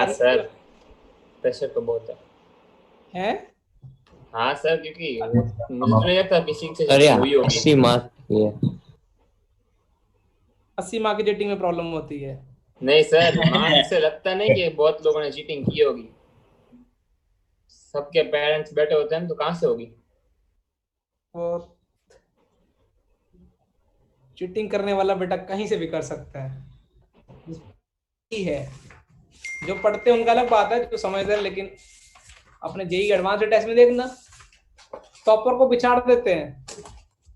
हाँ करने सर, के प्रेशर तो बहुत है। हैं। हाँ सर, क्योंकि मुझे तो नहीं लगता किसी से अरे चीटिंग हुई होगी। 80 मार्क की है। 80 मार्क की चीटिंग में प्रॉब्लम होती है। नहीं सर, मार्क्स से लगता नहीं कि बहुत लोगों ने चीटिंग की होगी। सबके पेरेंट्स बैठे होते हैं तो कहाँ से होगी। और चीटिंग करने वाला बेटा कहीं से भी कर सकता है, ही है। जो पढ़ते हैं उनका अलग बात है, जो समझते हैं। लेकिन अपने जेई एडवांस टेस्ट में देखना, टॉपर को पिछाड़ देते हैं,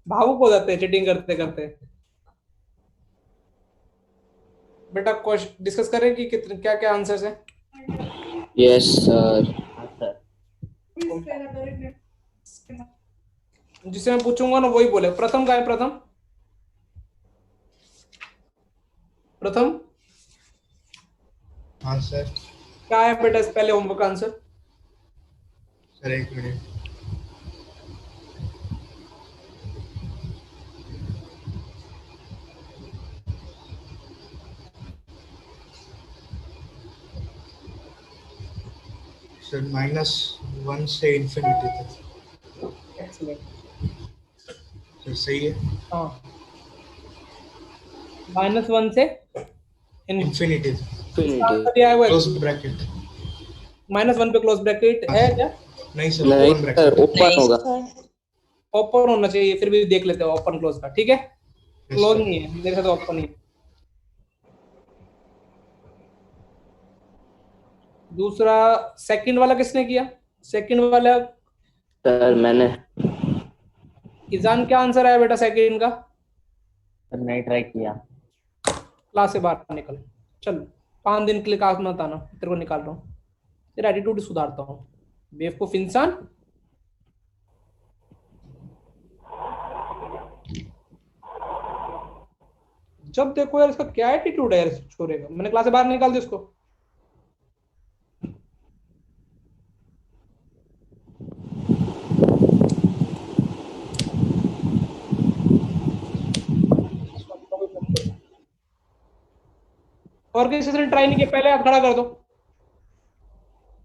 भावुक हो जाते हैं चीटिंग करते करते। बेटा क्वेश्चन डिस्कस करें कि कितने क्या क्या आंसर्स हैं। Yes sir. हाँ सर। जिसे मैं पूछूंगा ना वही बोले। प्रथम का है, प्रथम प्रथम हाँ सर। क्या है बेटा इस पहले होमवर्क का आंसर? सर एक मिनट। सर -1 से इंफिनिटी तक। एक्सीलेंट। सर सही है। हाँ, -1 से इंफिनिटी इंफिनिटी। आंसर दिया है वो क्लोज ब्रैकेट। -1 पे क्लोज ब्रैकेट है क्या? नहीं सर, नहीं ओपन सर, ब्रैकेट। ओपन होगा। ओपन होना चाहिए, फिर भी देख लेते हैं ओपन क्लोज का। ठीक है, क्लोज नहीं है मेरे साथ, ओपन ही है। दूसरा सेकंड वाला किसने किया? सेकंड वाला सर मैंने। इजान, क्या आंसर आया बेटा सेकंड का? सर नहीं ट्राई किया। क्लास से बाहर निकल, चल 5 दिन के लिए क्लास मत आना, तेरे को निकाल रहा हूँ, तेरा एटीट्यूड सुधारता हूँ, बेवकूफ इंसान। जब देखो यार इसका क्या एटीट्यूड है यार इस छोरे का। मैंने क्लास से बाहर निकाल दिया इसको। और किसी से ट्राई नहीं किया? पहले हाथ खड़ा कर दो,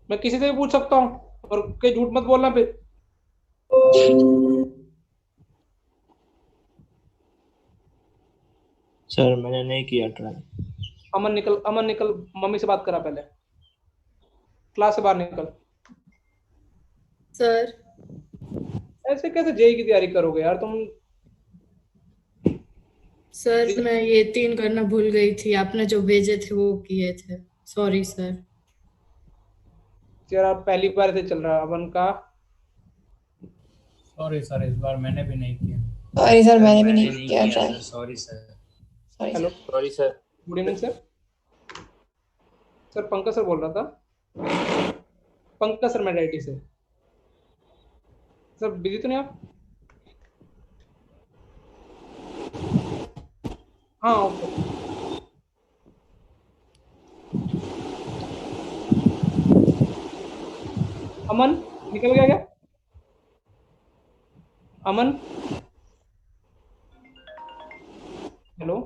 मैं किसी से भी पूछ सकता हूँ, और कहीं झूठ मत बोलना फिर। सर मैंने नहीं किया ट्राई। अमन निकल, अमन निकल, मम्मी से बात करा पहले, क्लास से बाहर निकल। सर ऐसे कैसे जेई की तैयारी करोगे यार तुम? सर मैं ये 3 करना भूल गई थी, आपने जो भेजे थे वो किए थे। Sorry sir. तेरा पहली बार से चल रहा है अमन का। सॉरी सर, इस बार मैंने भी नहीं किया। सॉरी सर, मैंने भी मैंने नहीं नहीं किया किया try. Sir, sorry sir. Sorry hello, sir. Sorry sir. Good evening sir. Sir Pankaj sir बोल रहा था, पंकज सर, मैं आईटी से। सर बिजी तो नहीं आप? हाँ ओके। अमन निकल गया क्या? अमन, हेलो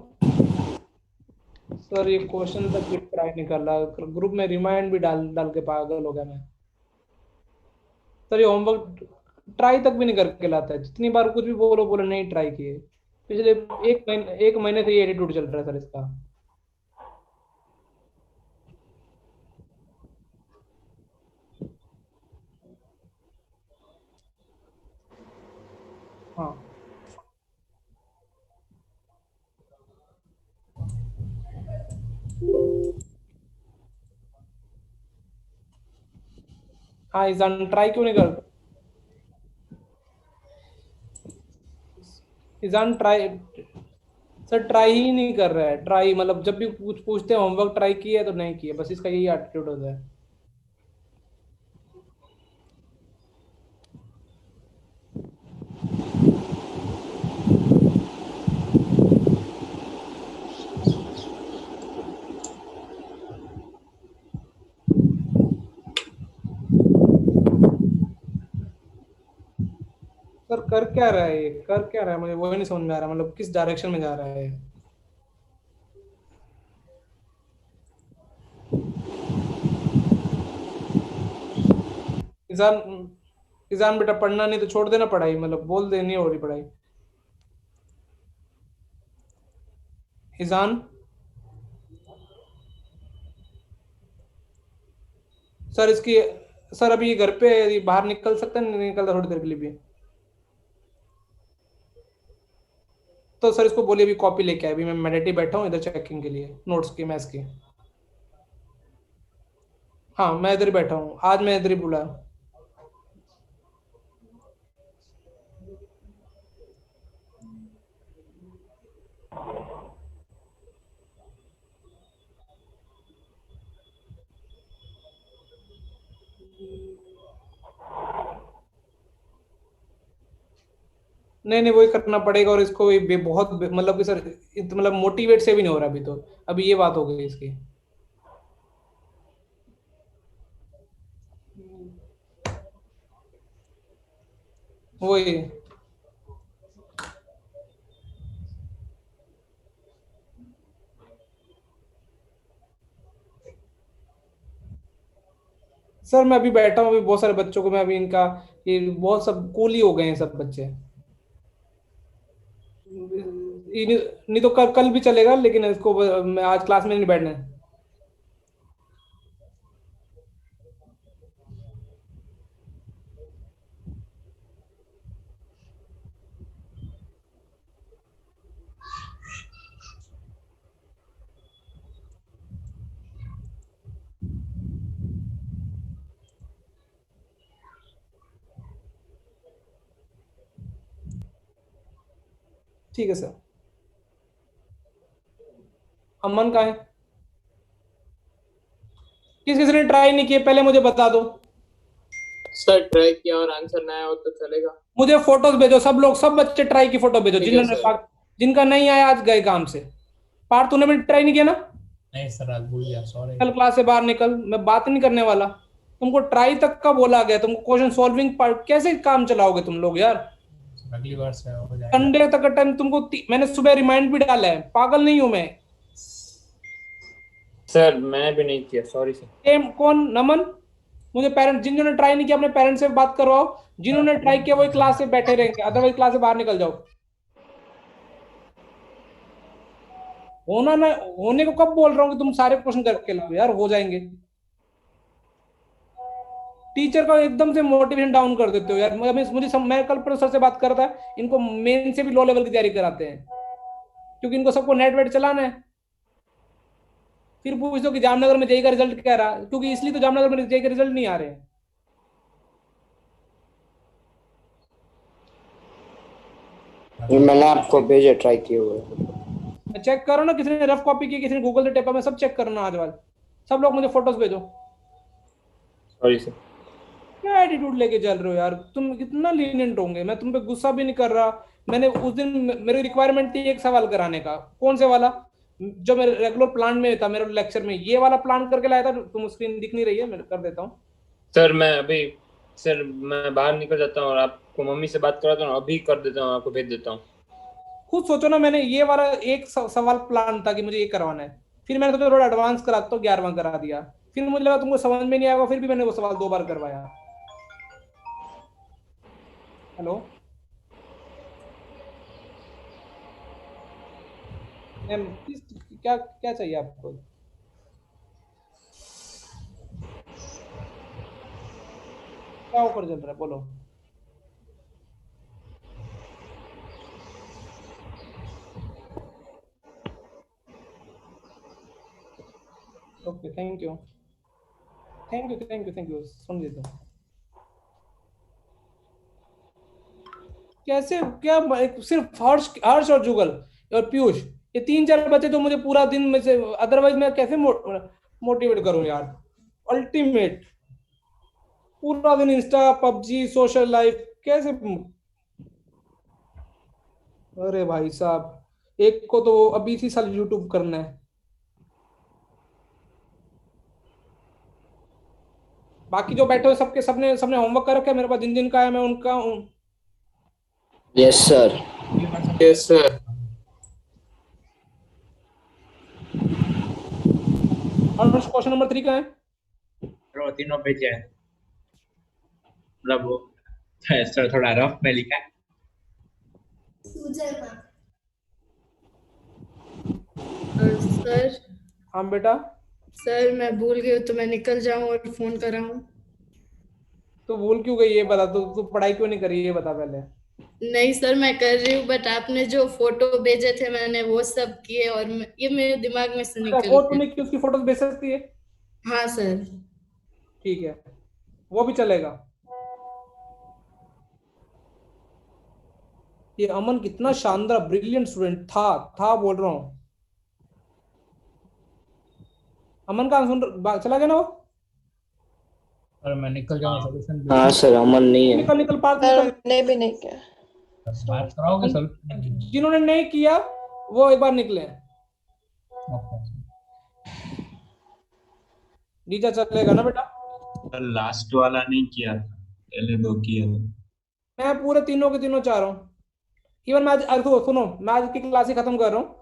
सर, ये क्वेश्चन तक भी ट्राई नहीं कर रहा, ग्रुप में रिमाइंड भी डाल डाल के पागल हो गया मैं। सर ये होमवर्क ट्राई तक भी नहीं करके लाता है, जितनी बार कुछ भी बोलो बोलो नहीं ट्राई किए। पिछले 1 महीने से ये एटीट्यूड चल रहा है सर इसका। हाँ, हाँ ईजान ट्राई क्यों नहीं करता? ईजान ट्राई, सर ट्राई ही नहीं कर रहा है। ट्राई मतलब जब भी कुछ पूछते हैं होमवर्क ट्राई किया है तो नहीं किया, बस इसका यही एटीट्यूड होता है। सर कर क्या रहा है ये, कर क्या रहा है, मुझे वो नहीं समझ में आ रहा, मतलब किस डायरेक्शन में जा रहा है। इजान इजान बेटा पढ़ना नहीं तो छोड़ देना पढ़ाई, मतलब बोल दे नहीं हो रही पढ़ाई। इजान सर इसकी, सर अभी ये घर पे है, ये बाहर निकल सकता है, नहीं निकलता थोड़ी देर के लिए भी? तो सर इसको बोलिए अभी कॉपी लेके आए, अभी मैं मेडिटेटिव बैठा हूँ इधर चेकिंग के लिए नोट्स की, मैथ्स की। हाँ मैं इधर ही बैठा हूँ, आज मैं इधर ही बुला। नहीं नहीं वही करना पड़ेगा, और इसको बहुत मतलब कि सर मतलब मोटिवेट से भी नहीं हो रहा अभी, तो अभी ये बात हो गई इसकी। वही सर मैं अभी बैठा हूँ, अभी बहुत सारे बच्चों को मैं अभी इनका, ये बहुत सब कूली हो गए हैं सब बच्चे। नहीं तो कल कल भी चलेगा, लेकिन इसको मैं आज क्लास में नहीं बैठना है। ठीक है सर। अमन कहाँ है? किस किसी ने ट्राई नहीं किया पहले मुझे बता दो। सर ट्राई किया और आंसर ना आया हो तो चलेगा? मुझे फोटोज भेजो, सब लोग, सब बच्चे ट्राई की फोटो भेजो ठीक है जिन्होंने सर। जिनका नहीं आया आज गए काम से। पार्थ तूने भी ट्राई नहीं किया ना? नहीं सर आज भूल गया, सॉरी। कल क्लास से बाहर निकल, मैं बात नहीं करने वाला। तुमको ट्राई तक का बोला गया, तुमको क्वेश्चन सॉल्विंग पार्ट कैसे काम चलाओगे तुम लोग यार? अगली बार से हो जाएगा। संडे तक का टाइम तुमको मैंने सुबह रिमाइंड भी डाला है, पागल नहीं हूं मैं। सर मैं भी नहीं किया, सॉरी सर। कौन? नमन? मुझे पेरेंट, जिन्होंने ट्राई नहीं किया अपने पेरेंट्स से बात करवाओ, जिन्होंने ट्राई किया वही क्लास से बैठे रहेंगे, अदरवाइज क्लास से बाहर निकल जाओ। होना ना होने को कब बोल रहा हूँ कि तुम सारे क्वेश्चन करके लाओ यार, हो जाएंगे। टीचर का एकदम से मोटिवेशन डाउन कर देते हो यार। मैं कल प्रोफेसर से बात कर रहा था, इनको मेन से भी लो लेवल की तैयारी कराते हैं, क्योंकि इनको सबको नेट वेट चलाना है। फिर पूछ दो कि जामनगर में जेई का रिजल्ट क्या रहा, क्योंकि इसलिए तो जामनगर में जेई के रिजल्ट नहीं आ रहे हैं। मैंने आपको भेजे, ट्राई किए हुए। चेक करो ना, किसी ने रफ कॉपी की, किसी ने गूगल से टेपा, में सब चेक करना आज वाल। सब लोग मुझे फोटोज भेजो। Sorry sir. क्या एटीट्यूड लेके चल रहे हो यार तुम, कितना लीनियंट होंगे। मैं तुम पे गुस्सा भी नहीं कर रहा। मैंने उस दिन मेरी रिक्वायरमेंट थी एक सवाल कराने का। कौन से वाला? जो मेरे रेगुलर प्लान में था, मेरे लेक्चर में ये वाला प्लान करके लाया था। तुम स्क्रीन दिख नहीं रही है, मैं कर देता हूँ। सर मैं अभी, सर मैं बाहर निकल जाता हूँ और आपको मम्मी से बात कराता हूँ, अभी कर देता हूँ, आपको भेज देता हूँ। खुद सोचो ना, मैंने ये वाला एक सवाल प्लान था कि मुझे ये करवाना है, फिर मैंने सोचा थोड़ा एडवांस करा तो 11वां करा दिया। फिर मुझे लगा तुमको समझ में नहीं आएगा, फिर भी मैंने वो सवाल 2 बार करवाया। हेलो मैम, क्या क्या चाहिए आपको? क्या ऑफर चल रहा है बोलो। Okay thank you thank you thank you thank you, सुन लेता हूँ। कैसे क्या सिर्फ हर्ष हर्ष और जुगल और पीयूष, ये 3-4 बच्चे जो मुझे पूरा दिन में से, अदरवाइज मैं कैसे मोटिवेट करूं यार? अल्टीमेट पूरा दिन इंस्टा पबजी सोशल लाइफ कैसे? अरे भाई साहब, एक को तो अभी इसी साल यूट्यूब करना है, बाकी जो बैठे हो सबके सबने सबने होमवर्क कर रखा है। मेरे पास जिन जिन का है मैं उनका हूँ। Yes sir. Yes sir. और क्वेश्चन नंबर 3 का है? तीनों भेजे हैं। मतलब वो सर थोड़ा रफ में लिखा है। सर हाँ बेटा, सर मैं भूल गई हूँ, तो मैं निकल जाऊं और फोन कराऊं? तो भूल क्यों गई ये बता। तू पढ़ाई क्यों नहीं करी ये बता पहले। नहीं सर, मैं कर रही हूँ, बट आपने जो फोटो भेजे थे मैंने वो सब किए, और ये मेरे दिमाग में से अच्छा, निकल वो गया। तूने की उसकी फोटोज भेज सकती है? हाँ सर। ठीक है, वो भी चलेगा। ये अमन कितना शानदार ब्रिलियंट स्टूडेंट था बोल रहा हूँ। अमन का चला गया ना वो? और मैं निकल जाऊँ सोल्यूशन हाँ सर, अमन नहीं है। निकल निकल पार्थ सर निकल। मैंने भी नहीं किया। बात कराओगे सोल्यूशन? जिन्होंने नहीं किया वो एक बार निकले। नीचा चलेगा ना बेटा? लास्ट वाला नहीं किया था, पहले दो किया था। मैं पूरे तीनों के तीनों चाह रहा हूँ। इवन मैं आज सुनो, मैं आज की क्लास ही खत्म कर रहा हूँ।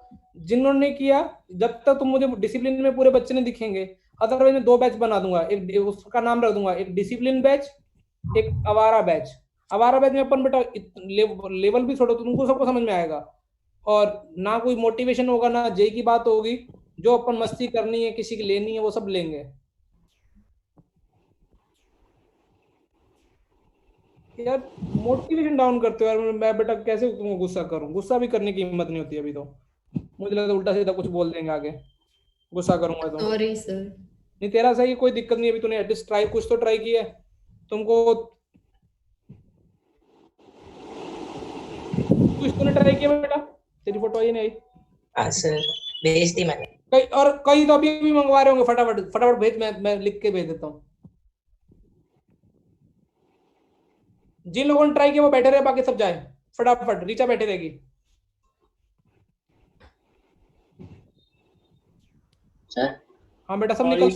जिन्होंने नहीं किया, जब तक तुम मुझे डिसिप्लिन में पूरे बच्चे नहीं दिखेंगे, अदरवाइज मैं 2 बैच बना दूंगा। एक उसका नाम रख दूंगा, एक डिसिप्लिन बैच, एक आवारा बैच। आवारा बैच में अपन बेटा लेवल भी छोड़ो, तुमको सबको समझ में आएगा। और ना कोई मोटिवेशन होगा, ना जेई की बात होगी। जो अपन मस्ती करनी है, किसी की लेनी है, वो सब लेंगे। यार मोटिवेशन डाउन करते हो यार। मैं बेटा कैसे तुमको गुस्सा करूं? गुस्सा भी करने की हिम्मत नहीं होती अभी तो। मुझे लगता है उल्टा सीधा कुछ बोल देंगे आगे, गुस्सा करूंगा तो। Sorry sir. नहीं तेरा सही, कोई दिक्कत नहीं। अभी तूने एटलीस्ट ट्राई, कुछ तो ट्राई किया है तुमको। कुछ तूने ट्राई किया बेटा? तेरी फोटो आई नहीं आई? हाँ सर, भेज दी मैंने। कई और कई तो अभी भी मंगवा रहे होंगे। फटाफट फटाफट भेज, मैं लिख के भेज देता हूँ। जिन लोगों ने ट्राई किया वो बैठे रहे, बाकी सब जाए फटाफट। रीचा बैठे रहेगी। सर हाँ बेटा, सब निकल,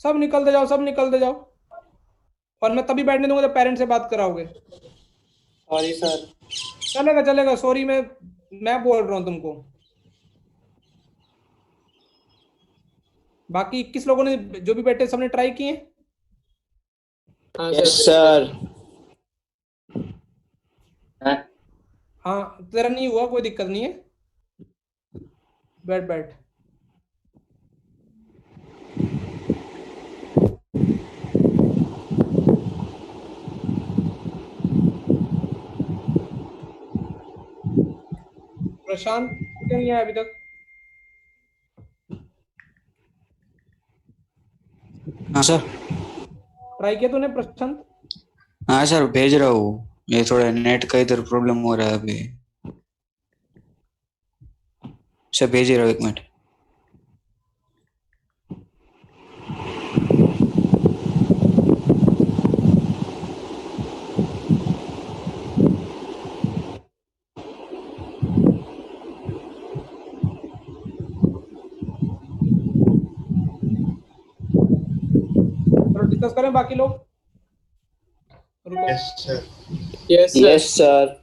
सब निकलते जाओ, सब निकलते जाओ। और मैं तभी बैठने दूंगा जब पेरेंट्स से बात कराओगे। Sorry sir. चलेगा चलेगा, सॉरी मैं बोल रहा हूँ तुमको। बाकी 21 लोगों ने जो भी बैठे सबने ट्राई किए? Yes sir. हाँ तेरा नहीं हुआ, कोई दिक्कत नहीं है। बैठ बैठ। प्रशांत क्यों नहीं आया अभी तक? हाँ सर। ट्राई किया तूने प्रशांत? हाँ सर, भेज रहा हूँ। ये थोड़ा नेट का इधर प्रॉब्लम हो रहा है अभी। सर भेज रहा हूँ, 1 मिनट। चलो डिस्कस करें बाकी लोग। रुको। Yes sir. Yes sir.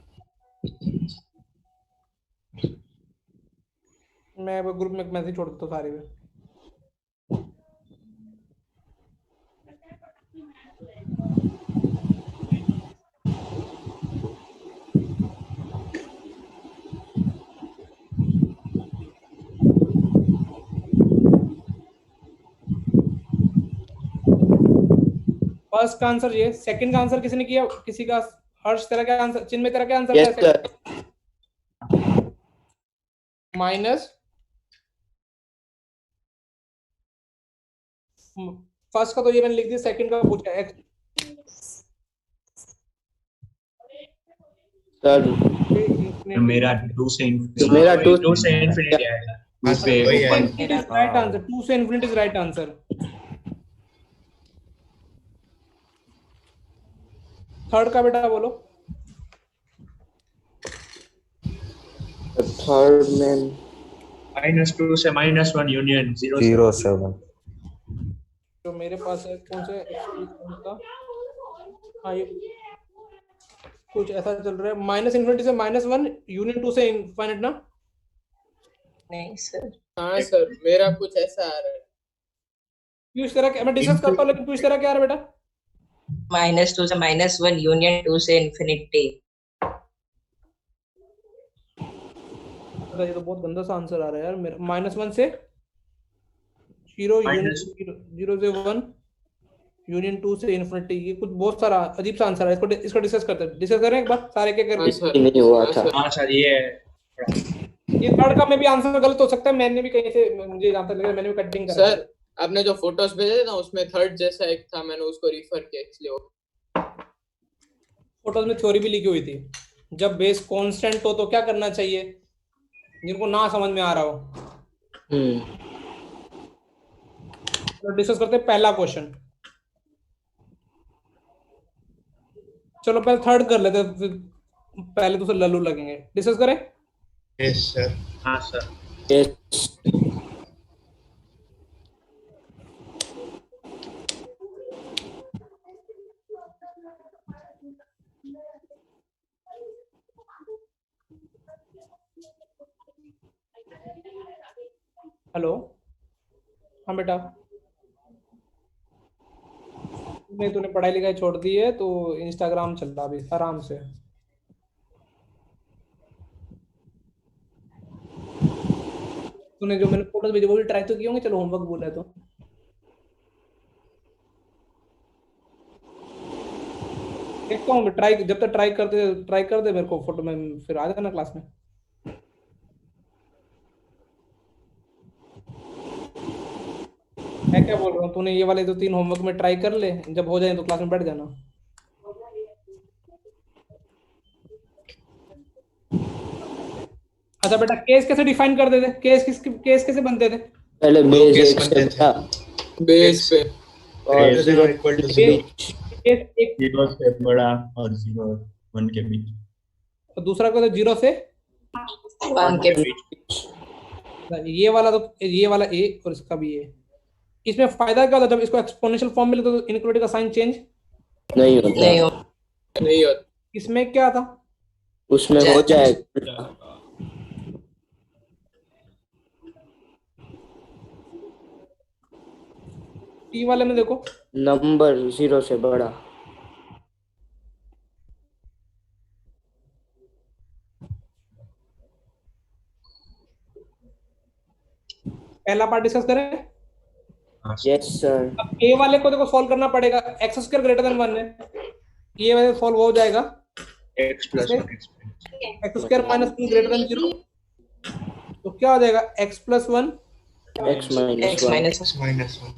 मैं ग्रुप में मैसेज छोड़ देता हूँ सारे में। फर्स्ट का आंसर ये, सेकंड का आंसर किसी ने किया? किसी का? हर्ष तेरा क्या आंसर? चिन्मय तेरा क्या answer? Yes sir. Minus first का तो ये मैंने लिख दिया, सेकंड का पूछा एक्स। सर मेरा 2 से मेरा 2 से इंफिनिटी आएगा। हाँ सर, वही है। राइट आंसर, 2 से infinity is right answer. Third का बेटा बोलो। थर्ड में -2 से -1 यूनियन 07। जो मेरे पास है कौन से का? हाँ ये कुछ ऐसा चल रहा है, माइनस इन्फिनिटी से -1 यूनियन 2 से इनफाइनाइट ना? नहीं सर। हाँ सर, मेरा कुछ ऐसा आ रहा है। पीयूष तेरा क्या? मैं डिस्कस करता हूँ, लेकिन पीयूष तेरा क्या आ रहा है बेटा? -2 से -1 यूनियन 2 से इंफिनिटी। ये तो बहुत गंदा सा आंसर आ रहा है यार मेरा। -1 से 0 यूनियन 0 से 1 यूनियन 2 से इन्फिनिटी। ये कुछ बहुत सारा अजीब सा आंसर है। इसको डिस्कस करते हैं। डिस्कस करें एक बार सारे के करके। नहीं हुआ था। हाँ सर ये ये थर्ड का में भी आंसर गलत हो सकता है। मैंने भी कहीं से, मुझे जहाँ तक लगा मैंने भी कटिंग करा सर आपने जो फोटोज भेजे थे ना उसमें थर्ड जैसा एक था, मैंने उसको रिफर किया इसलिए फोटोज में थ्योरी भी लिखी हुई थी। जब बेस कांस्टेंट हो तो क्या करना चाहिए, जिनको ना समझ में आ रहा हो। तो डिस्कस करते हैं पहला क्वेश्चन। चलो पहले थर्ड कर लेते हैं, फिर पहले तो लल्लू लगेंगे। डिस्कस करें। Yes sir. हाँ सर। यस। हेलो, हाँ बेटा, नहीं तूने पढ़ाई लिखाई छोड़ दी है तो इंस्टाग्राम चल रहा अभी आराम से। तूने जो मैंने फोटोज भेजे वो भी ट्राई तो किए होंगे। चलो होमवर्क बोला है तो देखता हूँ। ट्राई जब तक ट्राई कर दे मेरे को फोटो में, फिर आ जाना क्लास में। मैं क्या बोल रहा हूँ, तूने ये वाले 2-3 होमवर्क में ट्राई कर ले, जब हो जाए तो क्लास में बैठ जाना। अच्छा बेटा, केस कैसे डिफाइन कर देते? केस कैसे बनते थे? पहले दो बेस केस एक बनते से थे। था बेस पे और Greater than 0 or equal to 0। Case एक, 0 से बड़ा और 0 और 1 के बीच। और दूसरा को 0 से 1 के बीच। ये वाला तो ये वाला ए और इसका भी ए। इसमें फायदा क्या होता है, जब इसको एक्सपोनेंशियल फॉर्म में तो इनइक्वालिटी का साइन चेंज नहीं होता। नहीं हो नहीं होता। इसमें क्या था? उसमें हो जाएगा। टी वाले में देखो नंबर 0 से बड़ा। पहला पार्ट डिस्कस करें। Yes sir. अब ए वाले को देखो सॉल्व करना पड़ेगा। एक्स स्क्वायर ग्रेटर देन 1 है, ये वाले सॉल्व हो जाएगा। x plus 1 x square minus 1 greater than 0, तो क्या हो जाएगा? X plus 1 x minus 1 -1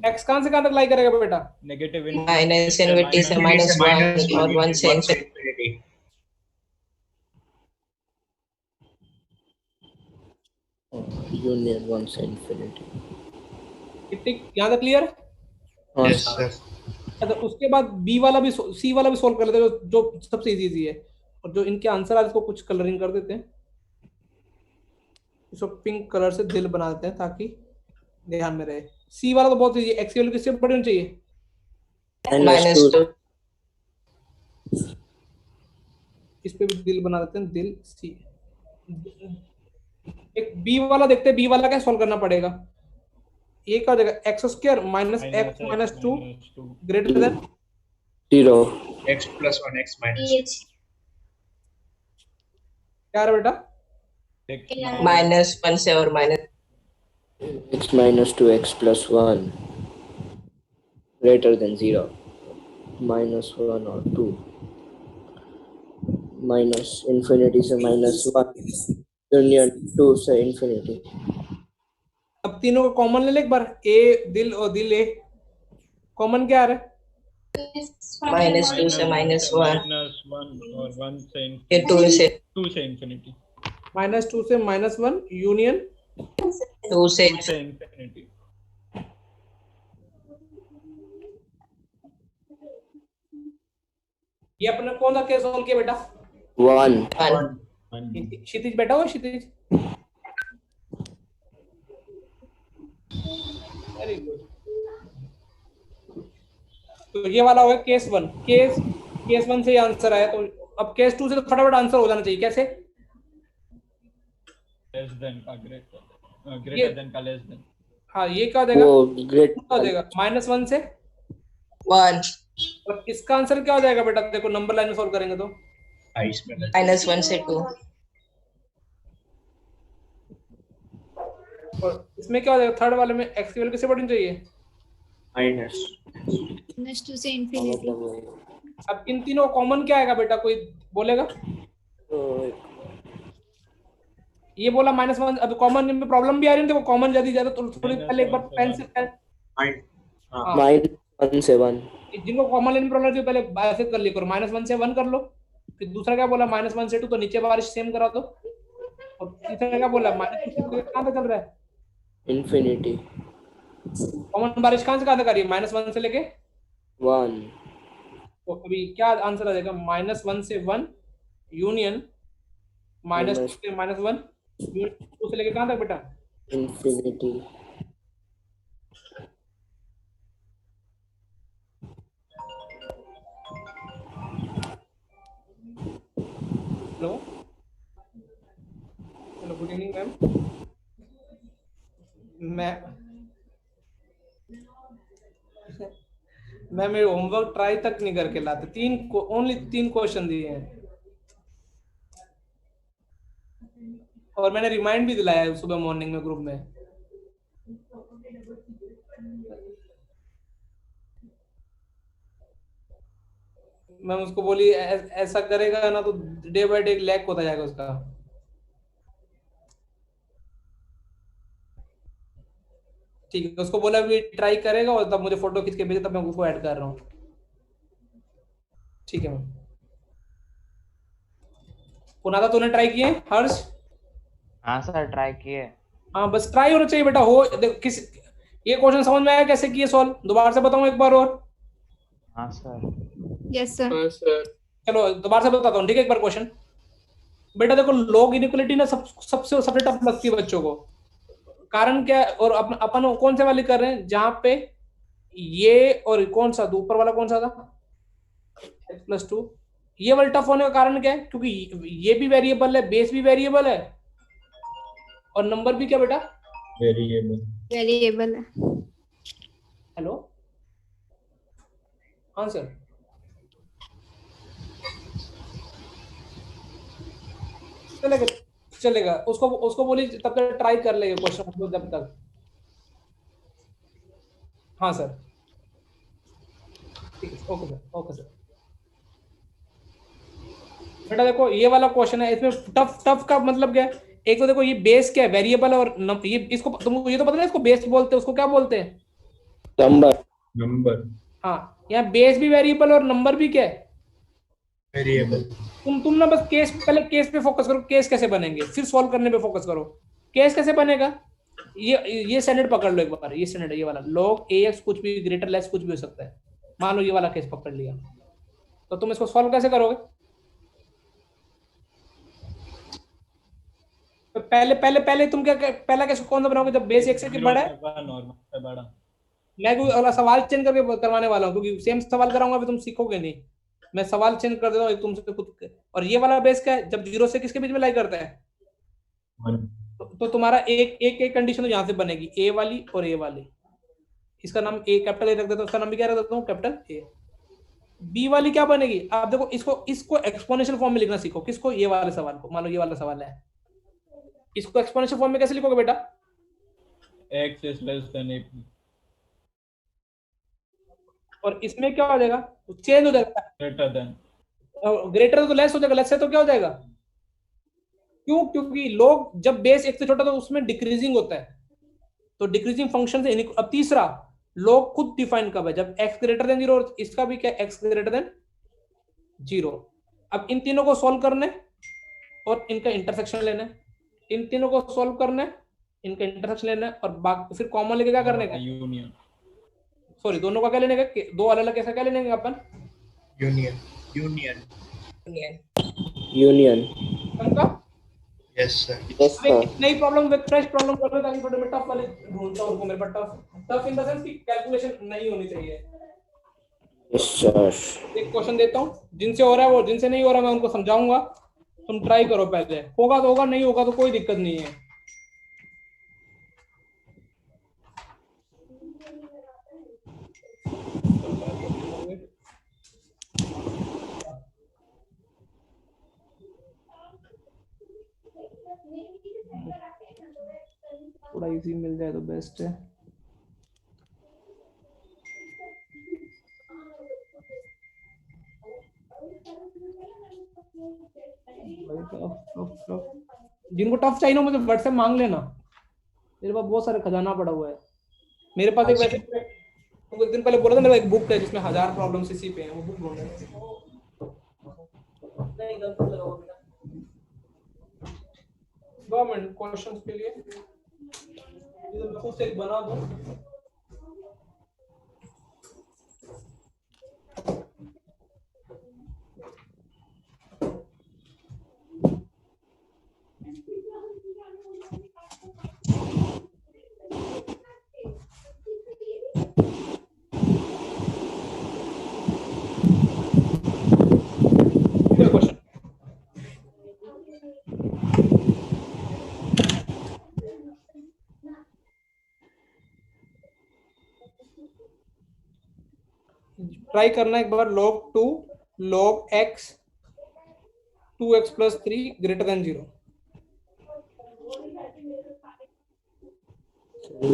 x कहां से कहां तक लाई करेगा बेटा? नेगेटिव माइनस इनविटी से -1 और 1 से इंफिनिटी। यूनियन 1 से इंफिनिटी। ठीक, यहां तक क्लियर? हाँ यस सर। सर। अच्छा, उसके बाद बी वाला भी सी वाला भी सॉल्व कर लेते हैं, जो सबसे इजी है। और जो इनके आंसर आ इसको कुछ कलरिंग कर देते हैं, इसको पिंक कलर से दिल बना देते हैं ताकि ध्यान में रहे। सी वाला तो बहुत इजी है। एक्स की वैल्यू किससे बड़ी होनी चाहिए? -2 इस पे भी दिल बना देते हैं, दिल सी। एक बी वाला देखते हैं, बी वाला क्या सॉल्व करना पड़ेगा। ये क्या हो जाएगा? X square minus x minus 2 greater than 0 x plus 1 x minus क्या है बेटा? -1 से और minus x minus 2x plus 1 greater than 0 -1 और 2 माइनस इन्फिनिटी से -1 यूनियन 2 से इन्फिनिटी। अब तीनों को कॉमन ले ले एक बार। ए दिल और दिल ए कॉमन क्या आ रहा है? -2 से -1 और 1 से ये 2 से इंफिनिटी। -2 से -1 यूनियन 2 से इंफिनिटी। ये अपने कौन सा केस सॉल्व किया बेटा? 1 क्षितिज बैठा हुआ? क्षितिज वेरी गुड। तो ये वाला होगा केस 1। केस 1 से ये आंसर आया, तो अब केस 2 से तो फटाफट आंसर हो जाना चाहिए। कैसे? लेस देन का ग्रेटर देन का लेस देन। हाँ, ये क्या हो जाएगा? वो ग्रेट क्या हो जाएगा? -1 से 1 और इसका आंसर क्या हो जाएगा बेटा? देखो नंबर लाइन में सॉल्व करेंगे तो इसमें -1 से 2। और इसमें क्या हो जाएगा? थर्ड वाले में एक्स की वैल्यू किससे बढ़नी चाहिए? माइनस -2 से इंफिनिटी। अब इन तीनों कॉमन क्या आएगा बेटा? कोई बोलेगा? तो ये बोला -1। अब कॉमन में प्रॉब्लम भी आ रही है। देखो कॉमन जल्दी ज्यादा तो थोड़ी पहले एक बार पेन से -1 से 1 जिनको कॉमन लेने में प्रॉब्लम थी पहले ऐसे कर लिया करो, -1 से 1 कर लो। फिर दूसरा क्या बोला? -1 से 2, तो नीचे बारिश सेम करा दो। और तीसरा क्या बोला? -2 से कहां तक चल रहा है? इंफिनिटी कॉमन बारिश कहां से कहां तक आ रही है? -1 से लेके 1 तो अभी क्या आंसर आ जाएगा? -1 से 1 यूनियन -2 से -1 2 से लेके कहां तक बेटा? Infinity. Hello hello, good evening ma'am. मैं मेरे होमवर्क ट्राई तक नहीं करके लाते। ओनली 3 क्वेश्चन दिए हैं और मैंने रिमाइंड भी दिलाया है सुबह मॉर्निंग में ग्रुप में। मैं उसको बोली ऐसा करेगा ना तो डे बाय डे लैक होता जाएगा उसका। ठीक है, उसको बोला भी ट्राई करेगा और तब मुझे फोटो खींच के भेजे, तब मैं उसको ऐड कर रहा हूँ। ठीक है मैम। पुनादा तूने ट्राई किए? हर्ष? हाँ सर ट्राई किए। हाँ बस ट्राई होना चाहिए बेटा। हो किस ये क्वेश्चन समझ में आया कैसे किए सॉल्व? दोबारा से बताऊं एक बार और? हाँ सर। Yes sir. चलो दोबारा से बताता हूँ, ठीक है? एक बार क्वेश्चन बेटा देखो, लॉग इनइक्वालिटी ना सबसे टफ लगती है बच्चों को। कारण क्या है? और अपन कौन से वाली कर रहे हैं जहां पे ये और कौन सा ऊपर वाला कौन सा था? x+2। ये वाला टफ होने का कारण क्या है? क्योंकि ये भी वेरिएबल है, बेस भी वेरिएबल है और नंबर भी क्या बेटा? वेरिएबल है। हेलो हाँ सर। चलेगा चलेगा, उसको बोली तब तक ट्राई कर लेगा क्वेश्चन जब तक। हाँ सर ठीक है, ओके सर, ओके सर। बेटा देखो ये वाला क्वेश्चन है, इसमें टफ का मतलब क्या है? एक तो देखो ये बेस क्या है? वेरिएबल है। और ये इसको तुमको ये तो पता है इसको बेस बोलते हैं, उसको क्या बोलते हैं? नंबर हाँ, यहाँ बेस भी वेरिएबल और नंबर भी क्या है? वेरिएबल। तुम ना बस पहले केस पे फोकस करो। केस कैसे बनेंगे, फिर सॉल्व करने पे फोकस करो। केस कैसे बनेगा? ये स्टैंडर्ड पकड़ लो एक बार। ये स्टैंडर्ड ये वाला log ax कुछ भी ग्रेटर लेस कुछ भी हो सकता है। मान लो ये वाला केस पकड़ लिया, तो तुम इसको सॉल्व कैसे करोगे? तो पहले तुम क्या पहला केस कौन सा बनाओगे? जब बेस 1 से बड़ा है। मैं कोई अगला सवाल चेंज करके करवाने वाला हूँ, क्योंकि सेम सवाल कराऊंगा अभी तुम सीखोगे नहीं। मैं सवाल चेंज कर देता हूँ तुमसे खुद। और ये वाला बेस क्या है? जब 0 से किसके बीच में लाई करता है? तो तुम्हारा एक कंडीशन तो यहाँ से बनेगी, ए वाली और ए वाली। इसका नाम ए कैपिटल ए रख देता हूँ, उसका नाम भी क्या रख देता हूँ? Capital A. बी वाली क्या बनेगी? आप देखो इसको एक्सपोनेंशियल फॉर्म में लिखना सीखो। किसको? ये वाले सवाल को। मान लो ये वाला सवाल है, इसको एक्सपोनेंशियल फॉर्म में कैसे लिखोगे बेटा? x is less than a p और इसमें क्या हो जाएगा? चेंज हो जाएगा। greater than। ग्रेटर तो लेस हो जाएगा, लेस से तो क्या हो जाएगा? क्यों? क्योंकि लोग जब बेस 1 से छोटा तो उसमें डिक्रीजिंग होता है, तो डिक्रीजिंग फंक्शन से। अब तीसरा, लोग खुद डिफाइन कब है? जब x ग्रेटर देन 0। और इसका भी क्या? x greater than 0। अब इन तीनों को सॉल्व करने और इनका इंटरसेक्शन लेना है। इन तीनों को सॉल्व करना है, इनका इंटरसेक्शन लेना है, और बाकी फिर कॉमन लेके क्या करने का? यूनियन। सॉरी, दोनों का क्या लेने का? दो अलग अलग कैसा क्या लेने का अपन? Union union union. उनका यस सर। Yes sir. नई प्रॉब्लम विद फ्रेश प्रॉब्लम कर रहे, ताकि थोड़े में टफ वाले ढूंढता हूं उनको। मेरे पास टफ इन द सेंस कि कैलकुलेशन नहीं होनी चाहिए। Yes sir. एक क्वेश्चन देता हूं, जिनसे हो रहा है वो, जिनसे नहीं हो रहा मैं उनको समझाऊंगा। तुम ट्राई करो, पहले होगा तो होगा, नहीं होगा तो कोई दिक्कत नहीं है। थोड़ा इजी मिल जाए तो बेस्ट है। जिनको टफ चाहिए ना मुझे व्हाट्सएप मांग लेना, मेरे पास बहुत सारे खजाना पड़ा हुआ है। मेरे पास एक वैसे तुमको एक दिन पहले बोला था मेरे पास एक बुक है जिसमें 1000 प्रॉब्लम्स इसी पे हैं, वो बुक ढूंढ नहीं गलत लगा हुआ बेटा। गवर्नमेंट क्वेश्चंस के लिए इधर मैं खुद से एक बना दूं। ट्राई करना एक बार log 2 log x 2x plus 3 greater than 0।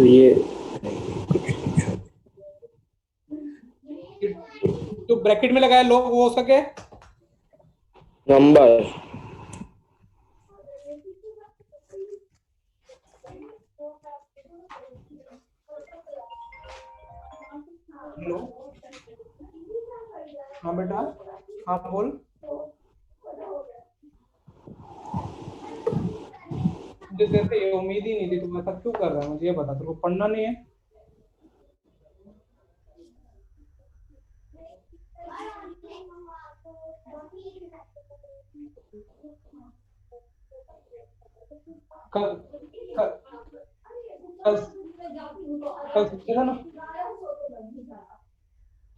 ये तो ब्रैकेट में लगाया log वो हो सके नंबर हेलो हाँ बेटा हाँ बोल। मुझे तेरे से ये उम्मीद ही नहीं थी, तुम ऐसा क्यों कर रहा है मुझे ये बता, तेरे को पढ़ना नहीं है? कल कल कल कल सीखा था ना,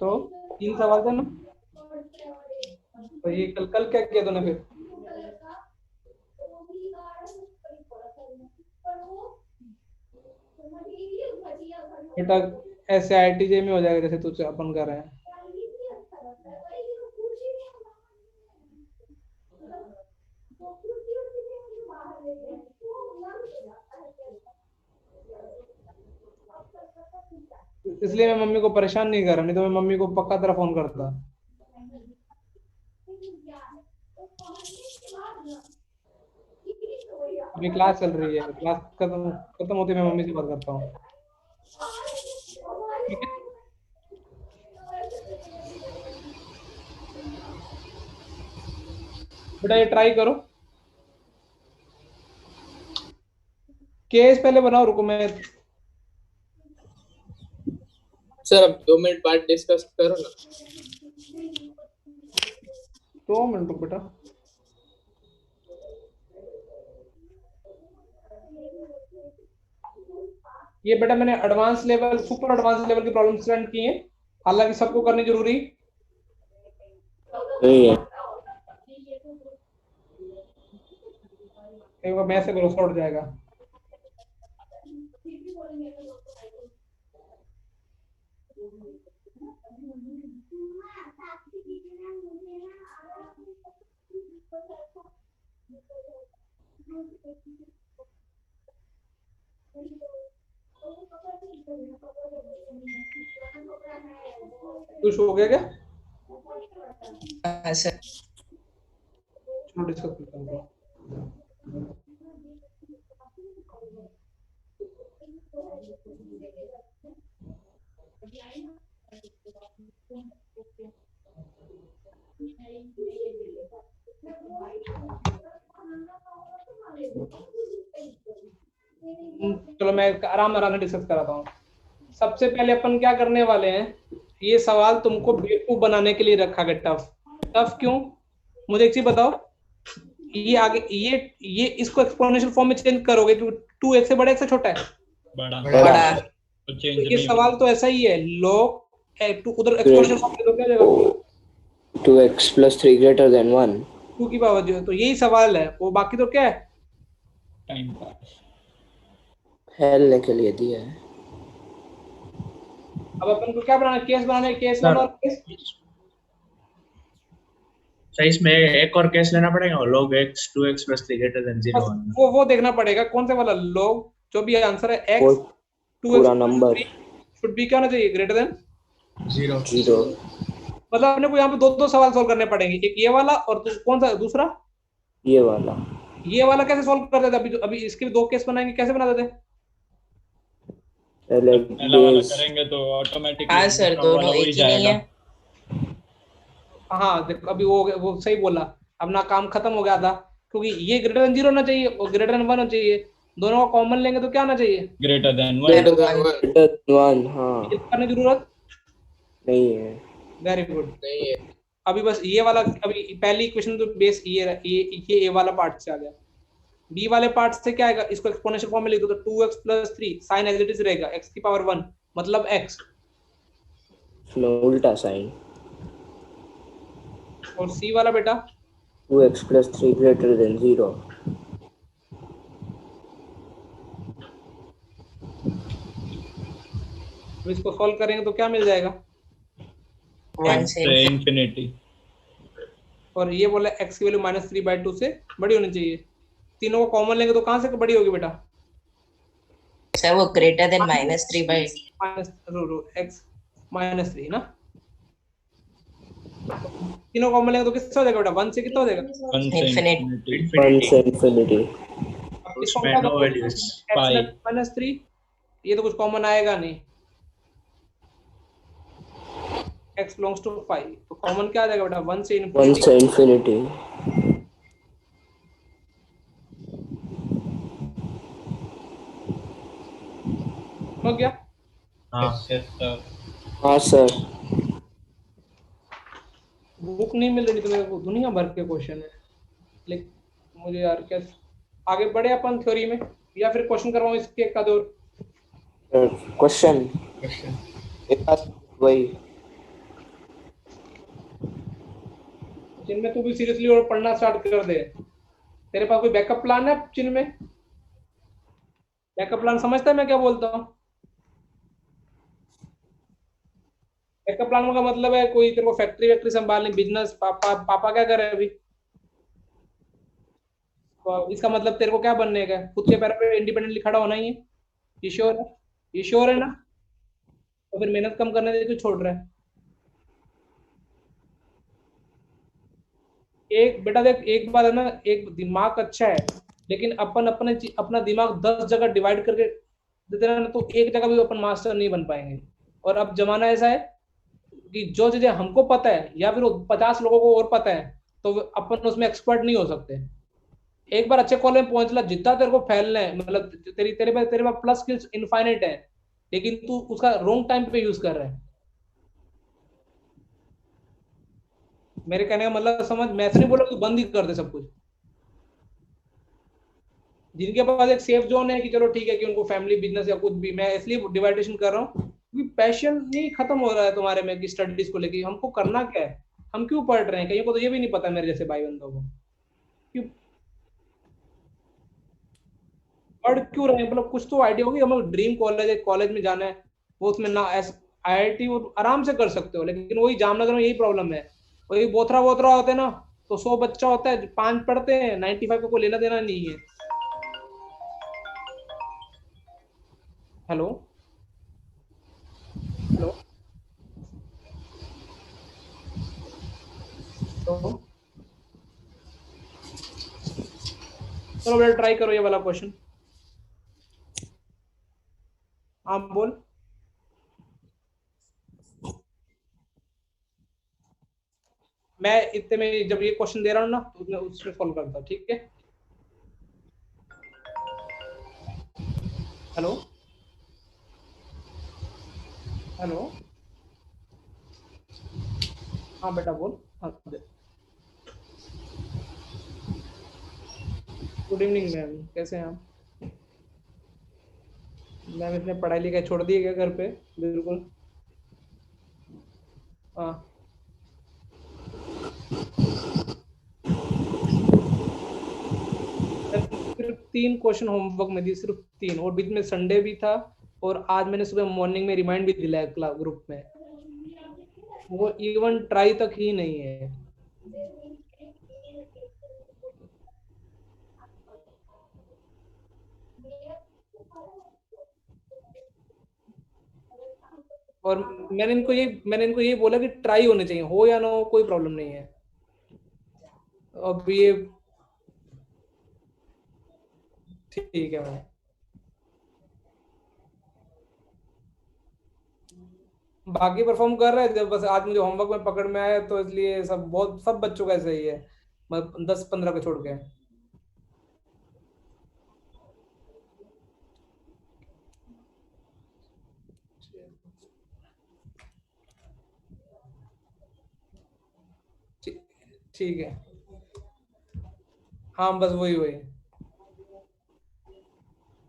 तो 3 सवाल थे ना, तो ये कल कल क्या किया तूने फिर? बेटा ऐसे IIT में हो जाएगा जैसे तुझे अपन कर रहे हैं। इसलिए मैं मम्मी को परेशान नहीं कर रहा, नहीं तो मैं मम्मी को पक्का तरह फोन करता। अभी क्लास चल रही है, क्लास खत्म होती है मैं मम्मी से बात करता हूँ। ठीक है बेटा ये ट्राई करो। केस पहले बनाओ, रुको मैं सर अब 2 मिनट बाद डिस्कस करो ना। 2 मिनट रुक बेटा। ये बेटा मैंने advance level super advance level की प्रॉब्लम स्टूडेंट की है, हालांकि सबको करनी जरूरी नहीं है। एक बार मैं से भरोसा उठ जाएगा। कुछ हो गया क्या? सर चलो डिस्कस करते हैं। चलो मैं आराम आराम से डिस्कस कराता हूँ। सबसे पहले अपन क्या करने वाले हैं, ये सवाल तुमको बेवकूफ बनाने के लिए रखा गया। टफ टफ क्यों? मुझे एक चीज बताओ, ये आगे ये इसको एक्सपोनेंशियल फॉर्म में चेंज करोगे तो 2x से बड़ा x से छोटा है? बड़ा। तो ये सवाल तो ऐसा ही है, log टू उधर एक्सपोनेंशियल फॉर्म में तो क्या जाएगा 2x plus 3 greater than 1। 2 की पावर 0। तो यही सवाल है, वो बाकी तो क्या है? टाइम पास हेलने के लिए दिया है। अब अपन को क्या बनाना है? केस बनाना है, केस वन और केस। सर इसमें एक और केस लेना पड़ेगा, log x 2x plus 3 greater than 0 वो देखना पड़ेगा कौन से वाला, log जो भी आंसर है x और 2x पूरा नंबर शुड बी क्या होना चाहिए, ग्रेटर देन 0 0 मतलब अपने को यहाँ पे दो सवाल सॉल्व करने पड़ेंगे, एक ये वाला और कौन सा दूसरा, ये वाला। ये वाला कैसे सॉल्व करते थे, अभी इसके भी दो केस बनाएंगे, कैसे बनाते थे? पहले पहला वाला बेस करेंगे तो ऑटोमेटिकली हाँ सर, दोनों एक ही नहीं है। हाँ देखो अभी वो सही बोला, अपना काम खत्म हो गया था, क्योंकि ये ग्रेटर देन 0 होना चाहिए और ग्रेटर देन 1 होना चाहिए, दोनों को कॉमन लेंगे तो क्या होना चाहिए, greater than 1। Greater than 1। Greater than 1। हाँ ये करने की जरूरत नहीं है। Very good. अभी बस ये वाला, अभी पहली क्वेश्चन तो बेस ये ए वाला पार्ट से आ गया। बी वाले पार्ट से क्या आएगा, इसको एक्सपोनेंशियल फॉर्म में लिख दो तो 2x + 3 sign as it is रहेगा, x की पावर 1 मतलब x, इसमें उल्टा साइन। और सी वाला बेटा 2x + 3 ग्रेटर देन 0। अब इसको सॉल्व करेंगे तो क्या मिल जाएगा, 1 से इंफिनिटी। और ये बोला x की वैल्यू -3/2 से बड़ी होनी चाहिए, तीनों को कॉमन लेंगे तो कहां से बड़ी होगी बेटा, सर वो ग्रेटर देन -3/2। x -3 ना, तीनों कॉमन लेंगे तो किससे हो जाएगा बेटा, 1 से कितना हो जाएगा, 1 से Infinity। 1 से इंफिनिटी। उसमें नो वैल्यूज। x -3, ये तो कुछ कॉमन आएगा नहीं, x belongs to 5 तो कॉमन क्या आ जाएगा बेटा, 1 से 1 से इंफिनिटी। हो गया। हाँ हाँ सर। बुक नहीं मिल रही तो मेरे को, दुनिया भर के क्वेश्चन है, लेकिन मुझे यार क्या, आगे बढ़े अपन थ्योरी में या फिर क्वेश्चन करवाऊं इसके एक आध और, क्वेश्चन एक आध वही, जिनमें तू भी सीरियसली और पढ़ना स्टार्ट कर दे। तेरे पास कोई बैकअप प्लान है जिनमें, बैकअप प्लान समझता है मैं क्या बोलता हूँ, बैकअप प्लान का मतलब है कोई तेरे को फैक्ट्री वैक्ट्री संभालनी, बिजनेस, पापा क्या कर रहे हैं अभी, तो इसका मतलब तेरे को क्या बनने का है, खुद के पैरों पे इंडिपेंडेंटली खड़ा होना ही है, ये श्योर है, ये श्योर है ना, तो फिर मेहनत कम करने से क्यों छोड़ रहा है। एक बेटा देख, एक बात है ना, एक दिमाग अच्छा है, लेकिन अपन अपना दिमाग 10 जगह डिवाइड करके देते ना, तो एक जगह भी अपन मास्टर नहीं बन पाएंगे। और अब जमाना ऐसा है कि जो चीजें हमको पता है या फिर 50 लोगों को और पता है, तो अपन उसमें एक्सपर्ट नहीं हो सकते। एक बार अच्छे कॉलेज में पहुंच ला, जितना तेरे को फैलना है, मतलब तेरे पास प्लस स्किल्स इनफाइनाइट है, लेकिन तू उसका रॉन्ग टाइम पे यूज कर रहा है। मेरे कहने का मतलब समझ, मैं ऐसा नहीं बोला तू बंद ही कर दे सब कुछ, जिनके पास एक सेफ जोन है कि चलो ठीक है कि उनको फैमिली बिजनेस या कुछ भी, मैं इसलिए डिवाइडेशन कर रहा हूँ क्योंकि पैशन नहीं खत्म हो रहा है तुम्हारे में कि स्टडीज को लेके हमको करना क्या है, हम क्यों पढ़ रहे हैं, कहीं को तो ये भी नहीं पता मेरे जैसे भाई बंदों को क्यों पढ़ क्यों रहे हैं, मतलब कुछ तो आइडिया होगी। हम ड्रीम कॉलेज है, कॉलेज में जाना है, वो उसमें ना IIT आराम से कर सकते हो, लेकिन वही जामनगर में यही प्रॉब्लम है, वही बोथरा बोथरा होते हैं ना, तो 100 बच्चा होता है, 5 पढ़ते हैं, 95 को कोई लेना देना नहीं है। हेलो हेलो तो चलो बेटा ट्राई करो ये वाला क्वेश्चन। हाँ बोल। मैं इतने में जब ये क्वेश्चन दे रहा हूँ ना, तो उसमें सॉल्व करता हूँ, ठीक है। हेलो हेलो हाँ बेटा बोल। हाँ गुड इवनिंग मैम, कैसे हैं आप मैम? इसने पढ़ाई लिखाई छोड़ दी है क्या घर पे? बिल्कुल हाँ। सिर्फ 3 क्वेश्चन होमवर्क में दी, सिर्फ 3, और बीच में संडे भी था, और आज मैंने सुबह मॉर्निंग में रिमाइंड भी दिलाया क्लास ग्रुप में, वो इवन ट्राई तक ही नहीं है। और मैंने इनको ये बोला कि ट्राई होने चाहिए, हो या ना हो कोई प्रॉब्लम नहीं है। अब ये ठीक है भाई, बाकी परफॉर्म कर रहे थे, बस आज मुझे होमवर्क में पकड़ में आया तो इसलिए सब बच्चों का ऐसा ही है, मतलब 10-15 को छोड़ के। ठीक है, हाँ बस वही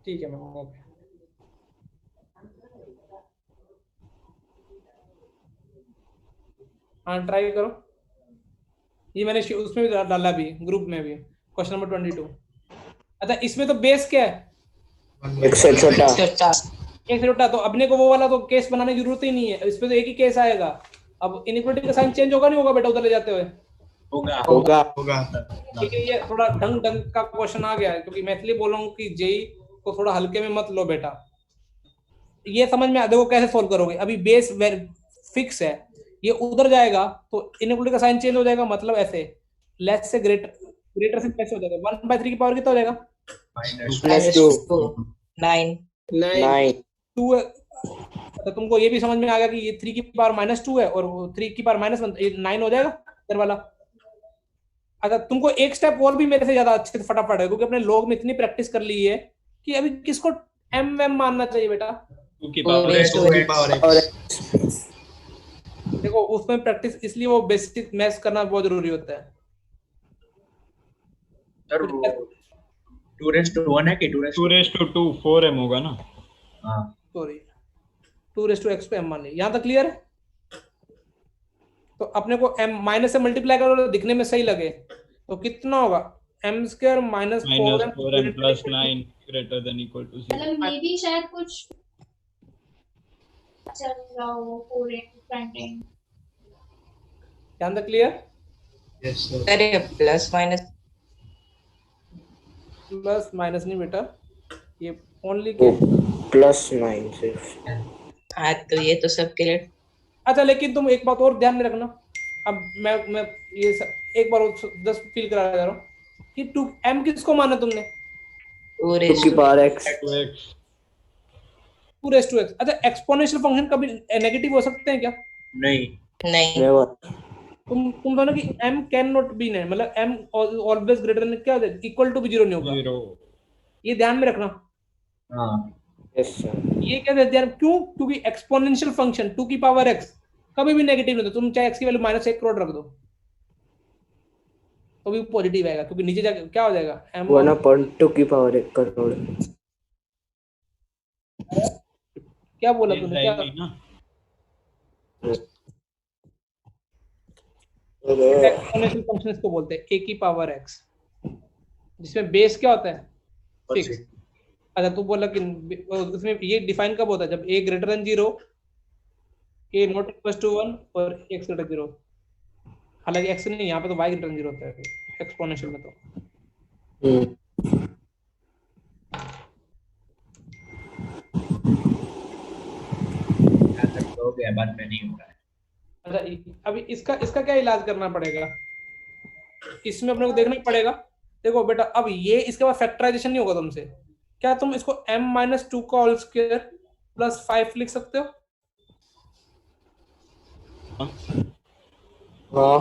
ठीक है मैम, ओके। हाँ ट्राई करो, ये मैंने उसमें भी डाला भी, ग्रुप में भी, क्वेश्चन नंबर 22। अच्छा इसमें तो बेस क्या है? एक से छोटा। एक से छोटा, तो अपने को वो वाला तो केस बनाने की जरूरत ही नहीं है, इसमें तो एक ही केस आएगा। अब इनइक्वालिटी का साइन चेंज होगा नहीं होगा बेटा उधर ले जाते हुए? होगा। ठीक है, ये थोड़ा ढंग का क्वेश्चन आ गया है, क्योंकि मैं इसलिए बोल रहा हूँ कि जेई को थोड़ा हल्के में मत लो बेटा। ये समझ में देखो कैसे सोल्व करोगे। अभी बेस फिक्स है, ये उधर जाएगा तो इनइक्वालिटी का साइन चेंज हो जाएगा, मतलब ऐसे लेस से ग्रेटर से कैसे हो जाएगा, 1/3 की पावर कितना हो जाएगा? -2 2। तो तुमको ये भी समझ में आ गया कि ये 3 की पावर -2 है और 3 की पावर -1, 9 हो जाएगा इधर वाला। अच्छा तुमको एक स्टेप और भी मेरे से ज्यादा अच्छे से फटाफट है, क्योंकि अपने लोग में इतनी प्रैक्टिस कर ली है कि अभी किसको एम मानना चाहिए बेटा? 2 की पावर x। देखो उसमें प्रैक्टिस, इसलिए वो बेसिक मैथ्स करना बहुत जरूरी होता है। सर वो 2:1 है कि 2:2 4m होगा ना? हाँ सॉरी 2x पे m मान ली, यहाँ तक क्लियर है? तो अपने को m माइनस से मल्टीप्लाई करो तो दिखने में सही लगे, तो कितना होगा? m² -4m + 9 greater than equal to 0। मतलब मे भी शायद कुछ चल रहा हो पूरे फ्रंट यहाँ तक क्लियर? Yes sir. अरे प्लस माइनस नहीं बेटा, ये ओनली +9 सिर्फ। हाँ तो ये तो सबके लिए। अच्छा लेकिन तुम एक बात और ध्यान में रखना, अब मैं ये एक बार जस्ट फील करा रहा हूँ कि 2m किसको माना तुमने? 2 की पावर x। 2x। अच्छा एक्सपोनेंशियल फंक्शन कभी नेगेटिव हो सकते हैं क्या? नहीं नेवर। तुम दोनों की m कैन नॉट बी नहीं, मतलब m ऑलवेज ग्रेटर देन क्या इक्वल टू भी 0 नहीं होगा, ये ध्यान में रखना। हाँ यस सर। ये क्या ध्यान, क्यों? क्योंकि एक्सपोनेंशियल फंक्शन 2 की पावर x कभी भी नेगेटिव नहीं होता, तुम चाहे x की वैल्यू -1 करोड़ रख दो तो भी पॉजिटिव आएगा, क्योंकि नीचे जाके क्या हो जाएगा? m 1/2 की पावर 1 करोड़। क्या बोला तूने? क्या एक्सपोनेंशियल फंक्शन इसको बोलते हैं, a की पावर x, जिसमें बेस क्या होता है? फिक्स। अच्छा तू बोला कि उसमें ये डिफाइन कब होता है? जब a greater than 0, a not equal to 1 और x ग्रेटर 0। हालांकि x नहीं, यहाँ पे तो y ग्रेटर देन 0 होता है एक्सपोनेंशियल में। तो हो गया, बाद में नहीं हो रहा है। अच्छा अभी इसका क्या इलाज करना पड़ेगा? इसमें अपने को देखना पड़ेगा। देखो बेटा अब ये इसके बाद फैक्टराइजेशन नहीं होगा तुमसे, क्या तुम इसको m-2 का होल स्क्वायर प्लस 5 लिख सकते हो? हाँ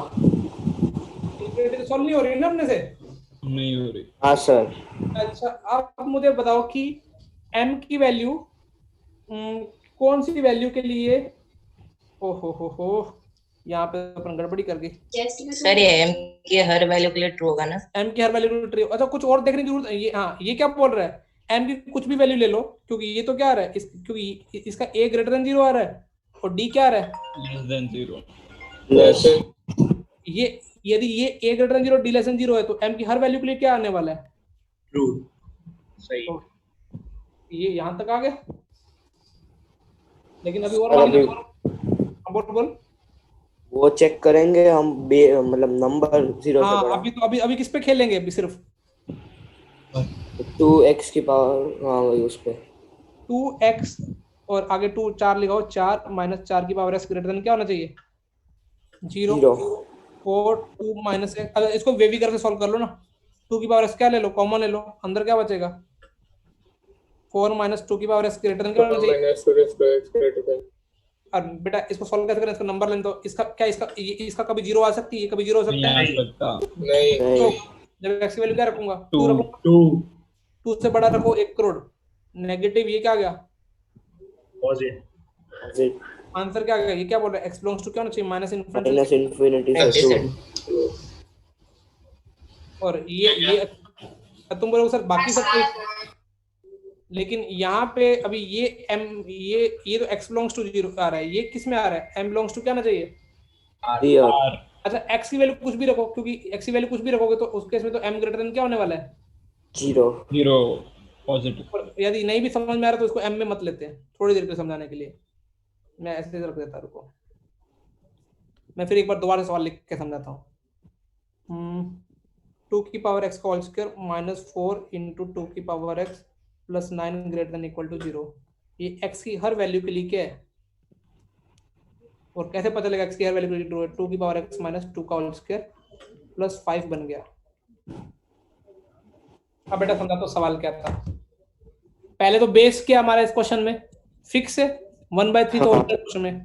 सॉल्व नहीं हो रही ना अपने से? नहीं हो रही। हाँ सर। अच्छा अब मुझे बताओ कि m की वैल्यू कौन सी वैल्यू के लिए? हो यहाँ पे अपन गड़बड़ी कर गई सर। ये m की हर वैल्यू के लिए ट्रू होगा ना? m की हर वैल्यू के लिए ट्रू। अच्छा कुछ और देखने की जरूरत है? ये हाँ, ये क्या बोल रहा है? m की कुछ भी वैल्यू ले लो, क्योंकि ये तो क्या आ रहा है क्योंकि इसका a ग्रेटर देन 0 आ रहा है और d क्या आ रहा है? लेस। ये यदि ये a greater than 0 d less than 0 है तो m की हर वैल्यू के लिए क्या आने वाला है? ट्रू। सही। तो ये यहाँ तक आ गया, लेकिन अभी और बोल वो चेक करेंगे हम मतलब नंबर 0 से बड़ा। अभी किस पे खेलेंगे? अभी सिर्फ 2x की पावर, हाँ वही उस पे। 2x और आगे 2 4 लिखाओ, 4 माइनस 4 की पावर एक्स ग्रेटर देन क्या होना चाहिए? 0 0 और 2 माइनस एक्स, अगर इसको वेवी करके सॉल्व कर लो ना, 2 की पावर एक्स क्या ले लो, कॉमन ले लो, अंदर क्या बचेगा? 4 माइनस 2 की पावर एक्स ग्रेटर देन क्या होना चाहिए? Minus 4x greater than. और बेटा इसको सॉल्व कैसे करें? इसका नंबर लें तो इसका क्या, इसका कभी 0 आ सकती है, कभी 0 हो सकता है? नहीं तो नहीं जब एक्स की वैल्यू क्या रखूंगा? 2 2 रखूंगा, 2 2 से बड़ा रखो 1 करोड़, नेगेटिव ये क्या आ गया? पॉजिटिव आंसर क्या आ गया? ये क्या बोल रहा है? एक्स बिलोंग्स टू क्या होना चाहिए? माइनस इन्फिनिटी माइनस इन्फिनिटी से Adjacent. 2 और ये तुम बोलोगे सर बाकी सब कोई, लेकिन यहाँ पे अभी ये m ये तो x बिलोंग्स टू 0 आ रहा है, ये किस में आ रहा है? m बिलोंग्स टू क्या आना चाहिए? रियल अच्छा x की वैल्यू कुछ भी रखो, क्योंकि x की वैल्यू कुछ भी रखोगे तो उस केस में तो m ग्रेटर देन क्या होने वाला है? 0 0 पॉजिटिव। और यदि नहीं भी समझ में आ रहा तो इसको m में मत लेते हैं, थोड़ी देर के समझाने के लिए मैं ऐसे रख देता, रुको मैं फिर एक बार दोबारा सवाल लिख के समझाता हूँ। 2 की पावर x का होल स्क्वायर माइनस 4 इंटू 2 की power x plus 9 greater than equal to 0, ये x की हर वैल्यू के लिए क्या है? और कैसे पता चलेगा x की हर वैल्यू के लिए? 2 की पावर x माइनस 2 का होल स्क्वायर प्लस 5 बन गया। अब बेटा समझा तो सवाल क्या था। पहले तो बेस क्या हमारा इस क्वेश्चन में? फिक्स है 1/3 तो क्वेश्चन में,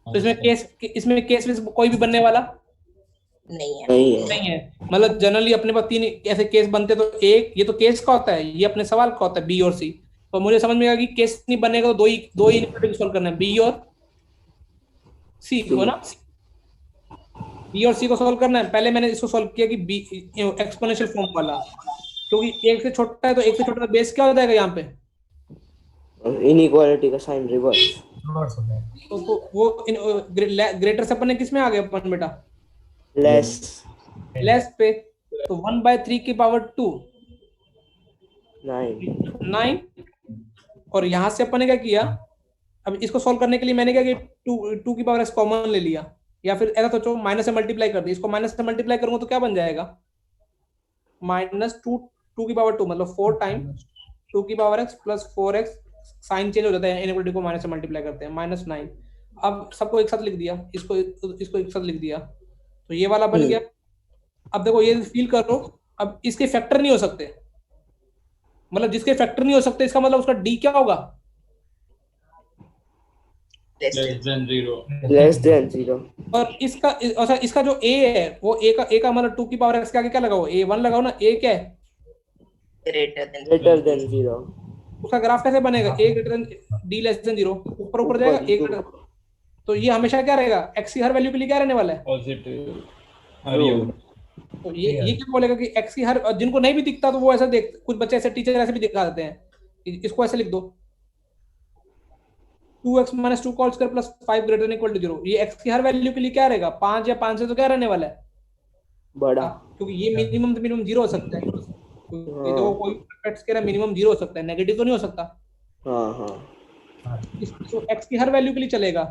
तो इसमें केस कोई भी बनने वाला नहीं है। नहीं है नहीं है। मतलब जनरली अपने पास 3 ऐसे केस बनते, तो एक ये तो केस का होता है, ये अपने सवाल का होता है बी और सी। तो मुझे समझ में आया कि केस नहीं बनेगा तो दो ही सॉल्व करना है, बी और सी को ना, बी और सी को सॉल्व करना है। पहले मैंने इसको सॉल्व किया कि बी एक्सपोनेंशियल फॉर्म वाला, क्योंकि एक से छोटा है तो एक से छोटा बेस क्या हो जाएगा यहाँ पे? इनइक्वालिटी का साइन रिवर्स तो वो ग्रेटर से अपन ने किस में आ गए अपन बेटा? लेस पे, तो 1/3 की पावर 2 9, और यहां से अपन ने क्या किया? अब इसको सॉल्व करने के लिए मैंने क्या कि 2 की पावर x कॉमन ले लिया, या फिर ऐसा सोचो माइनस से मल्टीप्लाई कर दिया। इसको माइनस से मल्टीप्लाई करूंगा तो क्या बन जाएगा? माइनस 2 की पावर 2 मतलब 4 टाइम 2 की power x plus 4x, sign change हो जाता है, इनइक्वालिटी को माइनस से मल्टीप्लाई करते हैं, -9। अब सबको एक साथ लिख दिया, इसको एक साथ लिख दिया, तो ये वाला बन गया। अब देखो ये फील करो, अब इसके फैक्टर नहीं हो सकते, मतलब जिसके फैक्टर नहीं हो सकते इसका मतलब उसका डी क्या होगा? Less than 0। और इसका जो a है वो a का मतलब 2 की पावर x के आगे क्या लगाओ? a1 लगाओ ना, a क्या है? ग्रेटर देन 0 उसका ग्राफ कैसे बनेगा? a greater then d less than 0, ऊपर जाएगा a ग्रेटर, तो ये हमेशा क्या रहेगा? x की हर वैल्यू के लिए क्या रहने वाला है? पॉजिटिव। तो ये क्या बोलेगा कि x की हर, जिनको नहीं भी दिखता तो वो ऐसा देख, कुछ बच्चे ऐसे टीचर ऐसे भी दिखा देते हैं, इसको ऐसे लिख दो 2x माइनस 2 का whole square plus 5 greater than equal to 0, ये x की हर वैल्यू के लिए क्या रहेगा? 5 या 5 से तो क्या रहने वाला है? बड़ा, क्योंकि ये मिनिमम तो मिनिमम 0 हो सकता है, तो कोई फैक्ट्स कह रहा है मिनिमम 0 हो सकता है, नेगेटिव तो नहीं हो सकता। इसको x की हर वैल्यू के लिए चलेगा।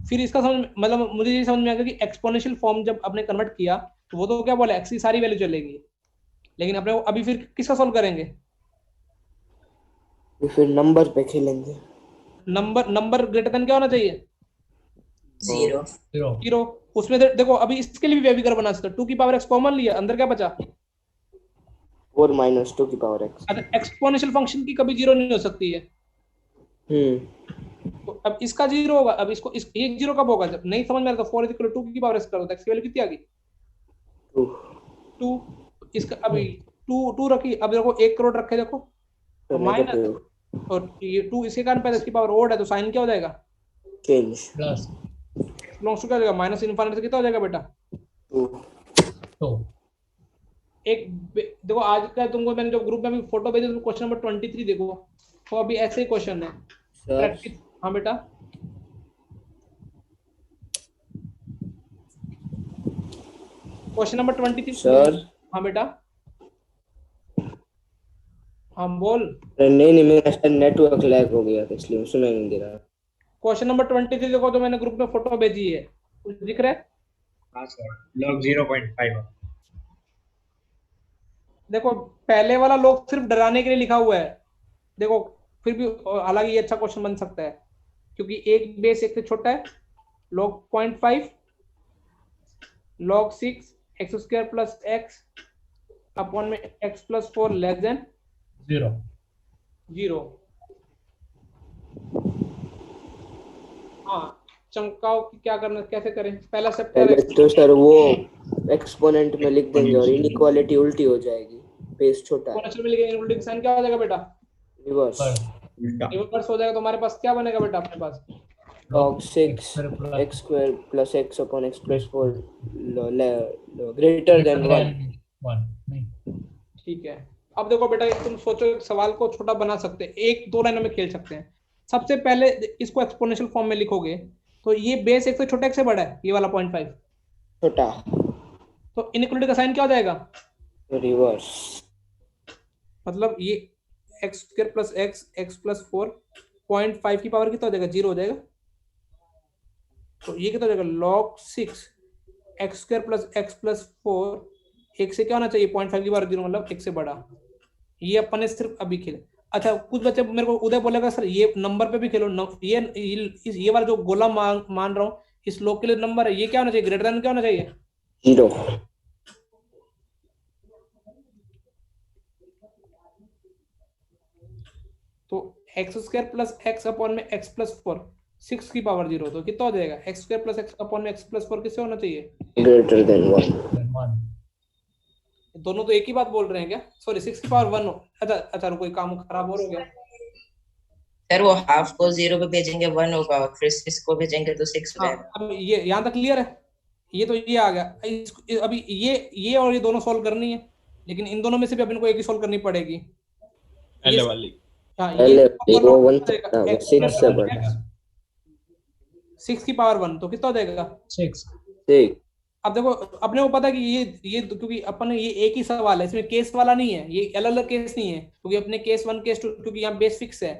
फिर इसका समझ, मतलब मुझे ये समझ में आ गया कि एक्सपोनेंशियल फॉर्म जब आपने कन्वर्ट किया तो वो तो क्या बोला, x की सारी वैल्यू चलेगी, लेकिन अपने अभी फिर किसका सॉल्व करेंगे? फिर नंबर पे खेलेंगे। नंबर ग्रेटर देन क्या होना चाहिए? 0 उसमें देखो अभी इसके लिए भी वेवी कर बना सकते, 2 की पावर x कॉमन लिया, अंदर क्या बचा? 4 माइनस 2 की पावर x। अच्छा, एक्सपोनेंशियल फंक्शन की कभी 0 नहीं हो सकती है, तो अब इसका 0 होगा। अब इसको एक 0 कब होगा? जब नहीं समझ में आ रहा तो 4 2 की पावर x करो तो x की वैल्यू कितनी आ गई? 2। इसका अभी 2 रखी, अब देखो 1 करोड़ रखे, देखो तो माइनस, और ये 2 इसके कारण पैदा, इसकी पावर ओड है तो साइन क्या हो जाएगा? चेंज प्लस बिलोंग्स टू क्या हो जाएगा? माइनस इनफिनिटी से कितना हो जाएगा बेटा? 2। एक देखो आज का तुमको मैंने जो ग्रुप में अभी फोटो भेजे, तो क्वेश्चन नंबर 23 देखो, तो अभी ऐसे ही क्वेश्चन है प्रैक्टिस। हाँ बेटा, क्वेश्चन नंबर 23 सर। हाँ बेटा, हाँ बोल। नहीं मेरा नेटवर्क लैग हो गया था इसलिए सुनाई नहीं दे रहा। क्वेश्चन नंबर 23 देखो, जो मैंने ग्रुप में फोटो भेजी है, कुछ दिख रहा है? हाँ सर, log 0.5। देखो पहले वाला लोग सिर्फ डराने के लिए लिखा हुआ है, देखो फिर भी हालांकि ये अच्छा क्वेश्चन बन सकता है। क्योंकि एक बेस एक से छोटा है, log 0.5 log 6 x square plus x upon में x प्लस 4 लेस देन 0। हाँ, चमकाओ कि क्या करना, कैसे करें? पहला स्टेप क्या पहले है? तो सर वो एक्सपोनेंट में लिख देंगे और इनइक्वालिटी उल्टी हो जाएगी, बेस छोटा है। एक्सपोनेंशियल में लिखेंगे, इनवर्टिंग साइन क्या हो जाएगा बेटा? रिवर्स। रिवर्स हो जाएगा। तो हमारे पास क्या बनेगा बेटा अपने पास? log 6 x square plus x upon x plus 4 greater than 1। ठीक है। अब देखो बेटा, तुम सोचो एक सवाल को छोटा बना सकते हैं, एक दो लाइनों में खेल सकते हैं। सबसे पहले इसको एक्सपोनेंशियल फॉर्म में लिखोगे तो ये बेस एक से छोटा, एक से बड़ा है, ये वाला 0.5 छोटा, तो इनइक्वालिटी का साइन क्या हो जाएगा? रिवर्स। मतलब ये x square plus x plus 4 0.5 की पावर कितना हो जाएगा? 0 हो जाएगा। तो ये कितना हो जाएगा? log 6 x square plus x plus 4 एक से क्या होना चाहिए? 0.5 की पावर 0, मतलब एक से बड़ा। ये अपन ने सिर्फ अभी खेले। अच्छा, कुछ बच्चे मेरे को उदय बोलेगा सर ये नंबर पे भी खेलो ये वाला जो गोला मान रहा हूँ इस लोग के लिए नंबर है, ये क्या होना चाहिए? ग्रेटर देन क्या होना चाहिए? 0। तो x square plus x upon में एक्स प्लस 4 6 की पावर 0, तो कितना हो जाएगा? X square plus x upon में एक्स प्लस 4 किससे होना चाहिए? Greater than 1। दोनों तो एक ही बात बोल रहे हैं क्या? सॉरी, 6 की पावर 1 हो। अच्छा कोई काम खराब हो गया सर, वो हाफ को 0 पे भेजेंगे 1 होगा और फिर 6 को भेजेंगे तो 6 हो जाएगा। अब ये यहाँ तक क्लियर है? ये तो ये आ गया। अभी ये और ये दोनों सॉल्व करनी है, लेकिन इन दोनों में से भी अपन को एक ही सॉल्व करनी पड़ेगी। पहले वाली। हाँ, पहले वो 1 6 6 से बड़ा, 6 की पावर 1 तो कितना हो जाएगा? 6। अब देखो, अपने को पता है कि ये क्योंकि अपन ये एक ही सवाल है, इसमें केस वाला नहीं है, ये अलग अलग केस नहीं है, क्योंकि अपने केस 1 केस 2 क्योंकि यहाँ बेस फिक्स है,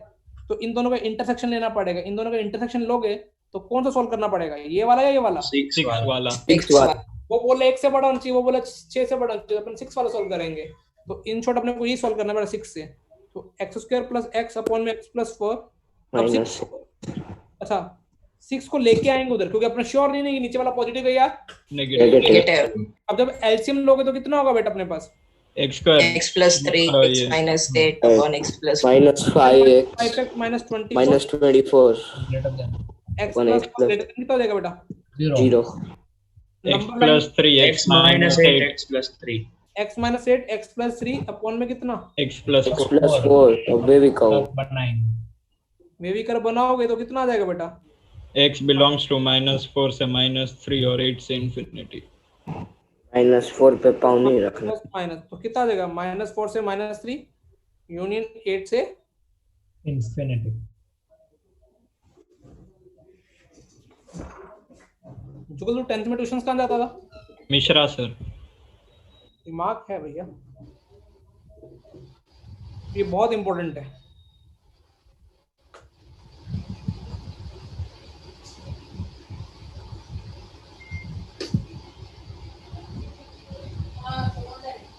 तो इन दोनों का इंटरसेक्शन लेना पड़ेगा। इन दोनों का इंटरसेक्शन लोगे तो कौन सा सॉल्व करना पड़ेगा? ये वाला या ये वाला? 6 वाला। 6 वाला। वो बोले 1 से बड़ा होना चाहिए, वो बोला 6 से बड़ा होना चाहिए, अपन 6 वाला सॉल्व करेंगे। तो इन शॉर्ट अपने को ये सॉल्व करना पड़ेगा 6 से। तो x square plus x upon में एक्स प्लस 4 माइनस। अच्छा 6 को लेके आएंगे उधर, क्योंकि अपना श्योर नहीं है कि नीचे वाला पॉजिटिव है या नेगेटिव। अब जब एलसीएम लोगे तो कितना होगा बेटा अपने पास? x square x plus 3 x minus 8 upon x plus minus 5x -24 minus 24 x plus कितना हो जाएगा बेटा? 0। x plus 3 x minus 8 x plus 3 x minus 8 x plus 3 upon में कितना? x plus 4 अब वे भी कहो वेवी कर बनाओगे तो कितना आ जाएगा बेटा? x belongs to -4 से -3 और 8 से infinity। -4 पे पाँव नहीं रखना। माइनस तो कितना आ जाएगा? -4 से -3 यूनियन 8 से इंफिनिटी। जुगल, तू 10th में ट्यूशंस कहाँ जाता था? मिश्रा सर। दिमाग है भैया, ये बहुत इंपॉर्टेंट है।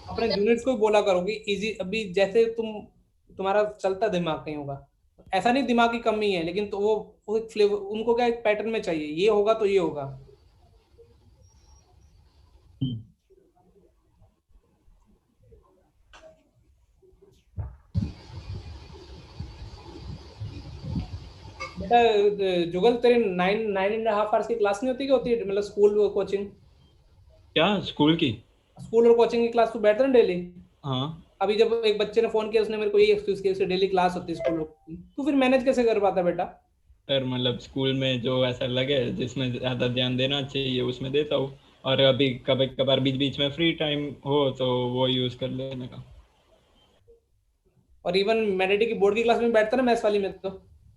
अपने जूनियर्स को भी बोला करोगे इजी, अभी जैसे तुम्हारा चलता दिमाग नहीं होगा, ऐसा नहीं दिमाग की कमी है, लेकिन तो वो एक फ्लेवर उनको क्या एक पैटर्न में चाहिए, ये होगा तो ये होगा। बेटा जुगल, तेरे 9.5 आवर्स की क्लास नहीं होती? क्या होती है मतलब स्कूल कोचिंग? क्या स्कूल की? स्कूल और कोचिंग की क्लास तू बैठता है डेली? हाँ। अभी जब एक बच्चे ने फोन किया, उसने मेरे को यही एक्सक्यूज किया, उसकी डेली क्लास होती है स्कूल की, तो फिर मैनेज कैसे कर पाता बेटा? सर मतलब स्कूल में जो ऐसा लगे जिसमें ज्यादा ध्यान देना चाहिए उसमें देता हूँ, और अभी कभी कभार बीच बीच में फ्री टाइम हो तो वो यूज कर लेने का। और इवन मैडिटी की बोर्ड की क्लास में बैठता ना, मैथ्स वाली में तो।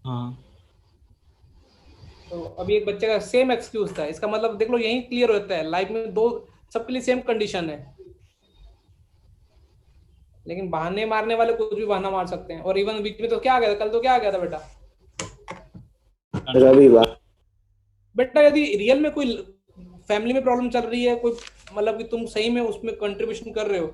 हाँ। तो अभी एक बच्चे का सेम एक्सक्यूज था, इसका मतलब देख लो यही क्लियर होता है लाइफ में, दो सबके लिए सेम कंडीशन है, लेकिन बहाने मारने वाले कुछ भी बहाना मार सकते हैं। और इवन बीच में तो क्या आ गया था, कल तो क्या आ गया था बेटा? रविवार। बेटा यदि रियल में कोई फैमिली में प्रॉब्लम चल रही है, कोई मतलब कि तुम सही में उसमें कंट्रीब्यूशन कर रहे हो,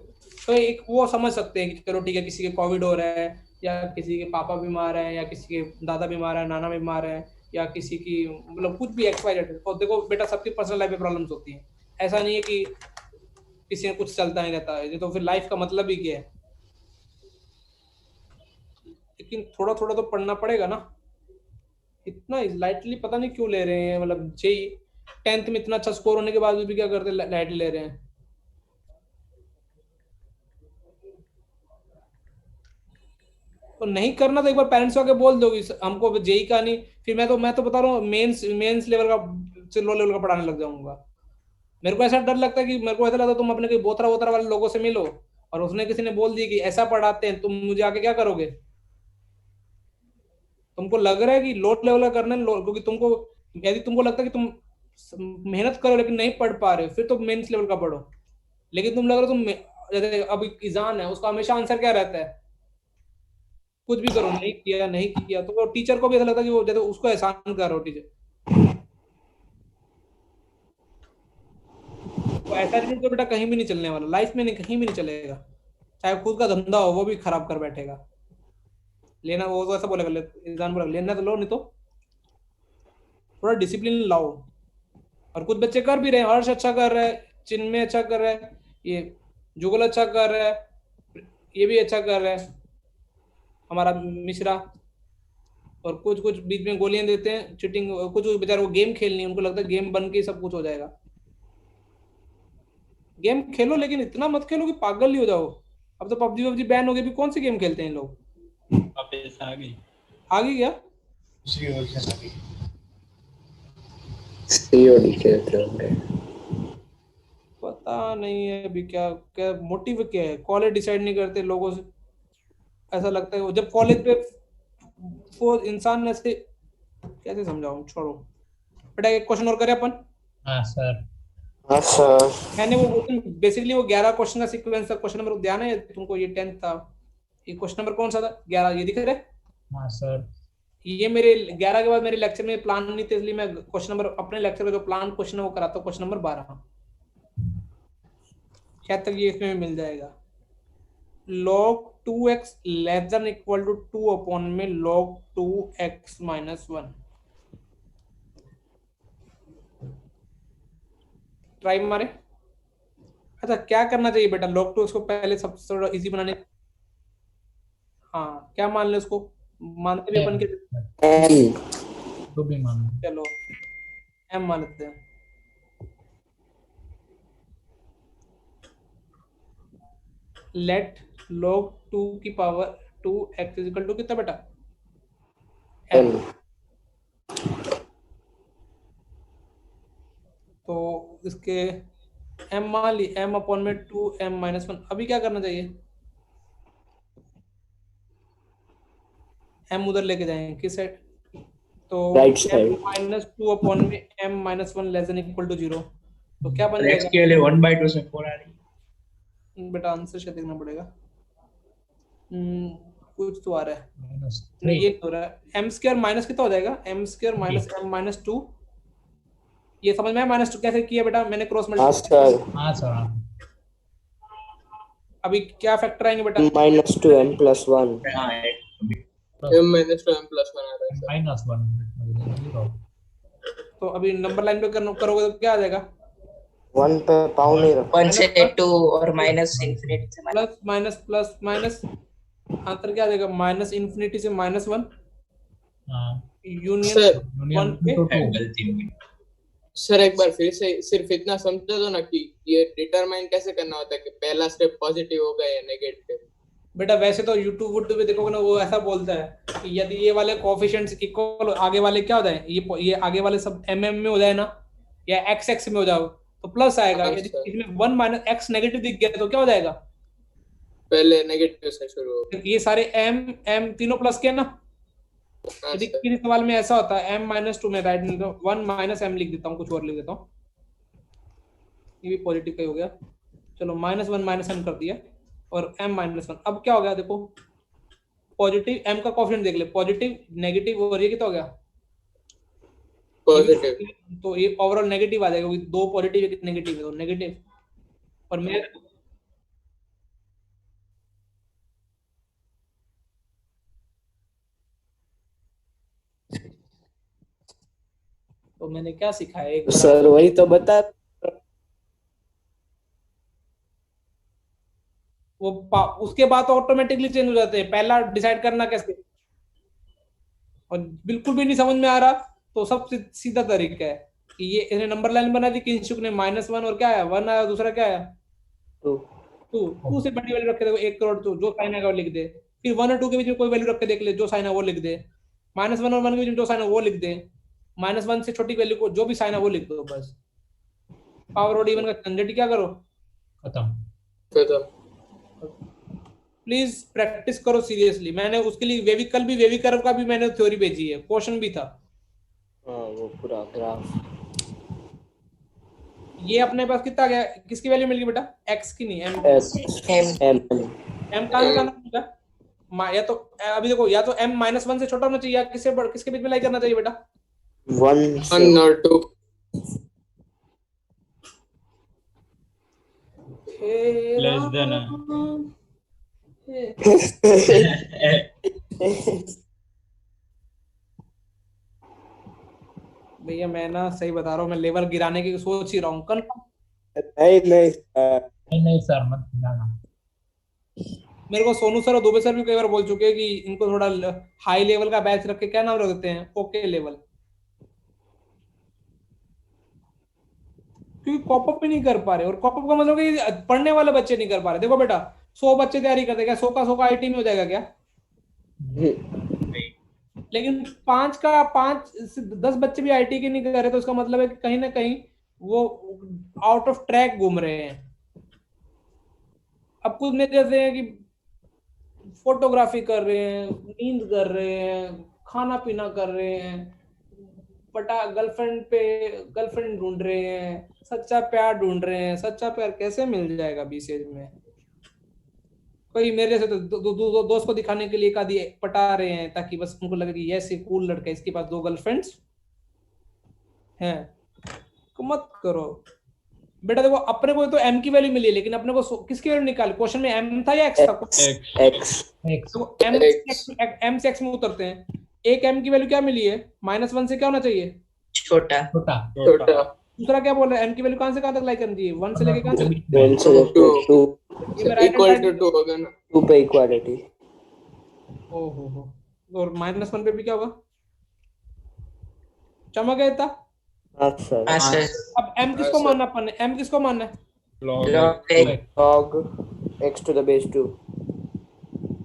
तो एक वो समझ सकते हैं कि चलो ठीक है, किसी के कोविड हो रहा है, या किसी के पापा बीमार है, या किसी के दादा बीमार है, नाना बीमार है, या किसी की मतलब कुछ भी XYZ। और देखो बेटा सबकी पर्सनल लाइफ में प्रॉब्लम्स होती हैं, ऐसा नहीं है कि किसी में कुछ चलता ही रहता है, ये तो फिर लाइफ का मतलब ही क्या है। लेकिन थोड़ा थोड़ा तो पढ़ना पड़ेगा ना, इतना लाइटली पता नहीं क्यों ले रहे हैं। मतलब जेई 10th में इतना अच्छा स्कोर होने के बाद भी क्या करते हैं, लाइटली ले रहे हैं। तो नहीं करना तो एक बार पेरेंट्स आके बोल दो कि हमको जेई का नहीं, फिर मैं तो बता रहा हूँ मेंस लेवल का से लो लेवल का पढ़ाने लग जाऊंगा। मेरे को ऐसा डर लगता है कि मेरे को ऐसा लगता है तुम अपने कोई बोतरा वोतरा वाले लोगों से मिलो और उसने किसी ने बोल दिया कि ऐसा पढ़ाते हैं, तुम मुझे आके क्या करोगे? तुमको लग रहा है कि लो लेवल का करना है, क्योंकि तुमको यदि तुमको लगता है कि तुम मेहनत करो लेकिन नहीं पढ़ पा रहे हो, फिर तो मेंस लेवल का पढ़ो। लेकिन तुम लग रहा है जैसे अभी इजान है, उसका हमेशा आंसर क्या रहता है? कुछ भी करो, नहीं किया नहीं किया, तो वो टीचर को भी ऐसा लगता है कि वो जैसे उसको एहसान कर रहा हो टीचर। तो ऐसा नहीं तो बेटा कहीं भी नहीं चलने वाला, लाइफ में नहीं, कहीं भी नहीं चलेगा। चाहे खुद का धंधा हो वो भी खराब कर बैठेगा। लेना वो तो ऐसा बोलेगा, इंसान बोलेगा लेना तो लो, नहीं तो थोड़ा डिसिप्लिन लाओ। और कुछ बच्चे कर भी रहे हैं, हर्ष अच्छा कर रहा है, चिन्मय अच्छा कर रहा है, ये जुगल अच्छा कर रहा है, ये भी अच्छा कर रहा है हमारा मिश्रा। और कुछ कुछ बीच में गोलियां देते हैं चीटिंग, कुछ कुछ बेचारे को गेम खेलनी है, उनको लगता है गेम बन के ही सब कुछ हो जाएगा। गेम खेलो लेकिन इतना मत खेलो कि पागल ही हो जाओ। अब तो पबजी वबजी बैन हो गई, भी कौन सी गेम खेलते हैं लोग? वापस आ गई। आ गई क्या? दूसरी वर्जन आ गई। सीओडी खेलते होंगे। पता नहीं है अभी क्या क्या मोटिव क्या है, कॉलेज डिसाइड नहीं करते लोगों से। ऐसा लगता है वो जब कॉलेज पे वो इंसान ऐसे कैसे समझाऊं, छोड़ो। बेटा एक क्वेश्चन और करें अपन। हाँ सर। हाँ सर। मैंने वो बेसिकली वो 11 क्वेश्चन का सीक्वेंस था। क्वेश्चन नंबर ध्यान है तुमको? ये 10th था। ये क्वेश्चन नंबर कौन सा था? 11, ये दिख रहा है? हाँ सर। ये मेरे 11 के बाद मेरे लेक्चर में प्लान नहीं थे, इसलिए मैं क्वेश्चन नंबर अपने लेक्चर का जो प्लान क्वेश्चन है वो कराता हूँ, क्वेश्चन नंबर 12। शायद तक ये इसमें मिल जाएगा। log 2x less than equal to 2 upon में log 2x माइनस 1। ट्राई मारे। अच्छा क्या करना चाहिए बेटा, log 2x को पहले सबसे थोड़ा इजी बनाने। हाँ क्या मान ले उसको? मानते भी अपन के, एम। तो भी मानो। चलो m मान लेते हैं। लेट log 2 की power 2x is equal to कितना बेटा? m। तो इसके m मान ली, m अपॉन में 2m माइनस 1। अभी क्या करना चाहिए? m उधर लेके जाएंगे किस साइड? तो right m side. Minus 2 upon में m minus 1 less than equal to 0। तो क्या बन x जाएगा के लिए 1/2 से 4 आ रही। बेटा? आंसर शायद देखना पड़ेगा। कुछ तो आ रहा है, माइनस नहीं 3। ये हो रहा है। m स्क्वायर माइनस कितना हो जाएगा? m square minus m minus 2। ये समझ में आया? माइनस 2 कैसे किया बेटा मैंने? क्रॉस हाँ मल्टीप्लाई। सर। हाँ सर। अभी क्या फैक्टर आएंगे बेटा? -2m+1। हाँ m m-2m+1 आ रहा है सर। -1 0। तो अभी नंबर लाइन पे करोगे तो क्या आ जाएगा? 1 पे पाँव नहीं रखो। 1 से 2 और माइनस इंफिनिटी से minus. Plus minus plus minus, answer क्या आ जाएगा? माइनस इन्फिनिटी से माइनस 1 हाँ यूनियन सर 1 पे। तो 2। गलती हो गई। सर एक बार फिर से सिर्फ इतना समझा दो ना कि ये डिटरमाइन कैसे करना होता है कि पहला स्टेप पॉजिटिव होगा या नेगेटिव। बेटा वैसे तो यूट्यूब वूट्यूब पे देखोगे ना, वो ऐसा बोलता है कि यदि ये वाले कोफिशिएंट्स इक्वल, आगे वाले क्या हो जाए, ये आगे वाले सब में हो जाए ना, या x में हो जाओ तो प्लस आएगा। हाँ यदि सर, इसमें 1 माइनस x नेगेटिव दिख गया तो क्या हो जाएगा? पहले नेगेटिव से शुरू हो। ये सारे m तीनों प्लस के ना। हाँ यदि सर। किसी सवाल में ऐसा होता है m माइनस 2 में राइट नहीं तो 1 माइनस m लिख देता हूँ, कुछ और लिख देता हूँ। ये भी पॉजिटिव का ही हो गया। चलो -1 माइनस m कर दिया और m माइनस 1। अब क्या हो गया देखो, पॉजिटिव m का कोफिशिएंट देख ले, पॉजिटिव नेगेटिव और ये कितना हो गया? ये पॉजिटिव। भी, तो ये ओवरऑल नेगेटिव आ जाएगा क्योंकि 2 पॉजिटिव एक नेगेटिव है, तो नेगेटिव। और मैं तो मैंने क्या सिखाया, एक बड़ा सर वही तो बता। उसके बाद तो ऑटोमेटिकली चेंज हो जाते हैं। पहला डिसाइड करना कैसे, और बिल्कुल भी नहीं समझ में आ रहा तो सबसे सीधा तरीका है कि ये इसने नंबर लाइन बना दी किंशुक ने, -1 और क्या आया 1 आया, दूसरा क्या आया 2 2 से बड़ी वैल्यू रख के देखो, 1 करोड़ तो जो साइन आएगा वो लिख दे। फिर 1 और 2 के बीच में कोई वैल्यू रख के देख ले, जो साइन है वो लिख दे। -1 और 1 के बीच में जो साइन है वो लिख दे। -1 से छोटी वैल्यू को जो भी साइन है वो लिख दो बस। पावर और इवन का झंझट क्या करो, खत्म। प्लीज प्रैक्टिस करो सीरियसली। मैंने उसके लिए वेवी कल भी वेवी कर्व का भी मैंने थ्योरी भेजी है, क्वेश्चन भी था। हाँ वो पूरा ग्राफ। ये अपने पास कितना गया, किसकी वैल्यू मिल गई बेटा, x की नहीं m कहां से लाना होगा, या तो अभी देखो, या तो m -1 से छोटा होना चाहिए, या किसके बीच में लाई करना चाहिए बेटा, 1 और 2। लेस देन भैया मैं ना सही बता रहा हूँ, मैं लेवल गिराने की सोच ही रहा हूँ। नहीं सर मत गिराना। मेरे को सोनू सर और दुबे सर भी कई बार बोल चुके हैं कि इनको थोड़ा हाई लेवल का बैच रख के क्या नाम रख देते हैं, ओके लेवल, क्योंकि कॉपअप भी नहीं कर पा रहे। और कॉपअप का मतलब कि पढ़ने वाले बच्चे नहीं कर पा रहे। देखो बेटा 100 बच्चे तैयारी करते, क्या 100 का 100 का आईटी में हो जाएगा क्या? लेकिन 5 से 10 बच्चे भी आईटी के नहीं कर रहे, तो उसका मतलब है कि कहीं ना कहीं वो आउट ऑफ ट्रैक घूम रहे हैं। अब कुछ में जैसे है कि फोटोग्राफी कर रहे हैं, नींद कर रहे हैं, खाना पीना कर रहे हैं, गर्लफ्रेंड ढूंढ रहे हैं, सच्चा प्यार ढूंढ रहे हैं। सच्चा प्यार कैसे मिल जाएगा 20 एज में? कोई मेरे से तो दोस्त को दिखाने के लिए एक आधी पटा रहे हैं ताकि बस उनको लगे कि ये कूल लड़का है, इसके पास 2 गर्लफ्रेंड्स हैं। तो मत करो बेटा। देखो अपने को तो m की वैल्यू मिली है, लेकिन अपने को किसकी वैल्यू निकाली? क्वेश्चन में m था या x था? x। तो m से x में उतरते हैं। एक m की वैल्यू क्या मिली है? -1 से क्या होना चाहिए? छोटा। दूसरा क्या बोल रहा है, m की वैल्यू कहां से कहां तक लाई करनी चाहिए? 1 से लेके कहां तक? 1 से 2 ये मैं राइट इक्वल टू 2 होगा ना, 2 पे इक्वालिटी। ओहो, और -1 पे भी क्या होगा? चमक गया था। हाँ सर। अब m किसको मानना अपन है? m किसको मानना है? log x to the base 2।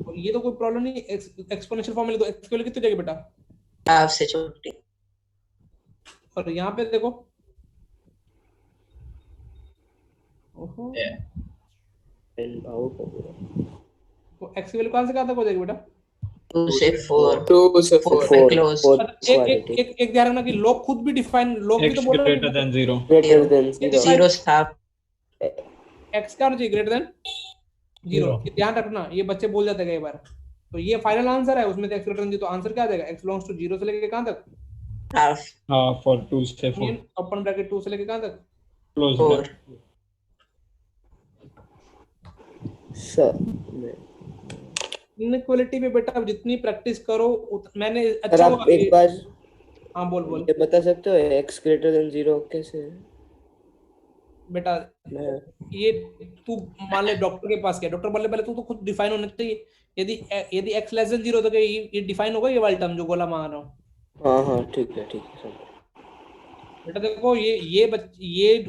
और ये तो कोई प्रॉब्लम नहीं, एक्सपोनेंशियल फॉर्म में तो x की वैल्यू कितनी जाएगी बेटा? हाफ से छोटी। और यहाँ पे देखो, ओहो, तो x की वैल्यू कहां से कहां तक हो जाएगी बेटा? 2 से 4। 2 से 4 क्लोज। एक ध्यान रखना कि log खुद भी डिफाइन, log भी तो बोल रहा है greater than 0 0 हाफ। x क्या होना चाहिए? Greater than 0। ध्यान रखना, ये बच्चे बोल जाते हैं कई बार। तो ये फाइनल आंसर है, उसमें तो x ग्रेटर देन 0, तो आंसर क्या आ जाएगा? x बिलोंग्स टू 0 से लेके कहां तक? हाफ। for 2 से 4 ओपन ब्रैकेट 2 से लेके कहां तक? close 4। सर इनइक्वालिटी पे बेटा अब जितनी प्रैक्टिस करो मैंने सर अच्छा आप एक बार हाँ बोल ये बता सकते हो x ग्रेटर देन 0 कैसे है? बेटा ये तू मान ले डॉक्टर के पास गया, डॉक्टर बोले पहले तू तो खुद डिफाइन होना चाहिए। यदि x लेस देन 0 तो ये डिफाइन होगा, ये वाला टर्म जो गोला मार रहा हूँ। हाँ ठीक है सर। बेटा देखो ये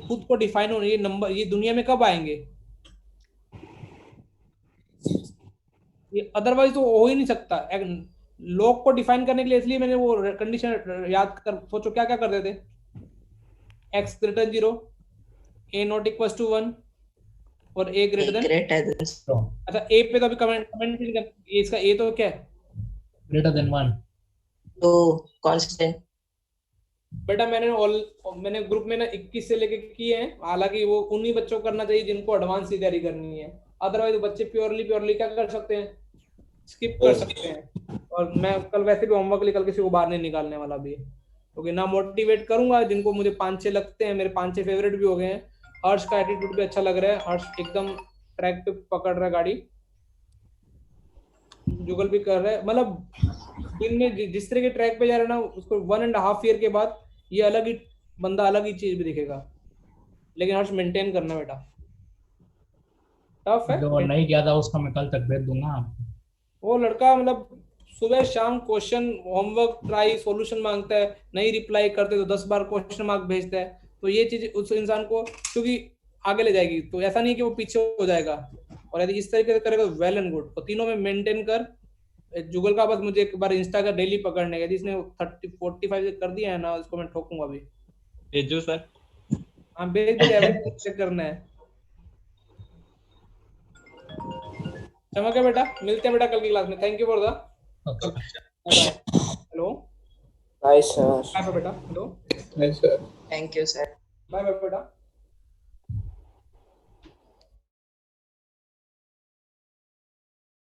खुद को डिफाइन होने, ये नंबर ये दुनिया में कब आएंगे? ये अदरवाइज तो हो ही नहीं सकता। लॉग को डिफाइन करने के लिए इसलिए मैंने वो कंडीशन याद कर, सोचो क्या क्या करते थे। x greater 0, a not equals to 1 और a ग्रेटर देन। अच्छा a पे तो अभी कमेंट नहीं कर, इसका a तो क्या है? Greater than 1। तो कांस्टेंट। बेटा मैंने ग्रुप में ना 21 से लेके किए हैं, हालांकि वो उन्हीं बच्चों को करना चाहिए जिनको एडवांस की तैयारी करनी है। अदरवाइज बच्चे प्योरली क्या कर सकते हैं? स्किप कर सकते हैं। और मैं कल वैसे भी होमवर्क निकल किसी को बाहर नहीं निकालने वाला भी, क्योंकि ना मोटिवेट करूंगा जिनको मुझे 5-6 लगते हैं, मेरे 5-6 फेवरेट भी हो गए हैं। हर्ष का एटीट्यूड भी अच्छा लग रहा है, हर्ष एकदम ट्रैक पे पकड़ रहा है गाड़ी, जुगल भी कर रहा है। मतलब दिन में जिस तरह के ट्रैक पे जा रहा है ना, उसको 1.5 ईयर के बाद ये अलग ही बंदा अलग ही चीज भी दिखेगा, लेकिन हर्ष मेंटेन करना बेटा, टफ है। जो नहीं किया था उसका मैं कल तक भेज दूंगा आपको। वो लड़का मतलब सुबह शाम क्वेश्चन होमवर्क ट्राई सॉल्यूशन मांगता है, नहीं रिप्लाई करते तो 10 बार क्वेश्चन मार्क भेजता है। तो ये चीज उस इंसान को क्योंकि आगे ले जाएगी, तो ऐसा नहीं कि वो पीछे हो जाएगा। और यदि इस तरीके से करेगा तो वेल एंड गुड। तो तीनों में मेंटेन कर। जुगल का बस मुझे एक बार इंस्टा का डेली पकड़ने का, यदि इसने 30-45 कर दिया है ना, इसको मैं ठोकूंगा अभी। भेजो सर। हाँ भेज दे, एवरेज चेक करना है। चमक है बेटा, मिलते हैं बेटा कल की क्लास में। Thank you for the hello bye sir. Bye बेटा। Hello Yes, sir. Thank you, sir. Bye बेटा।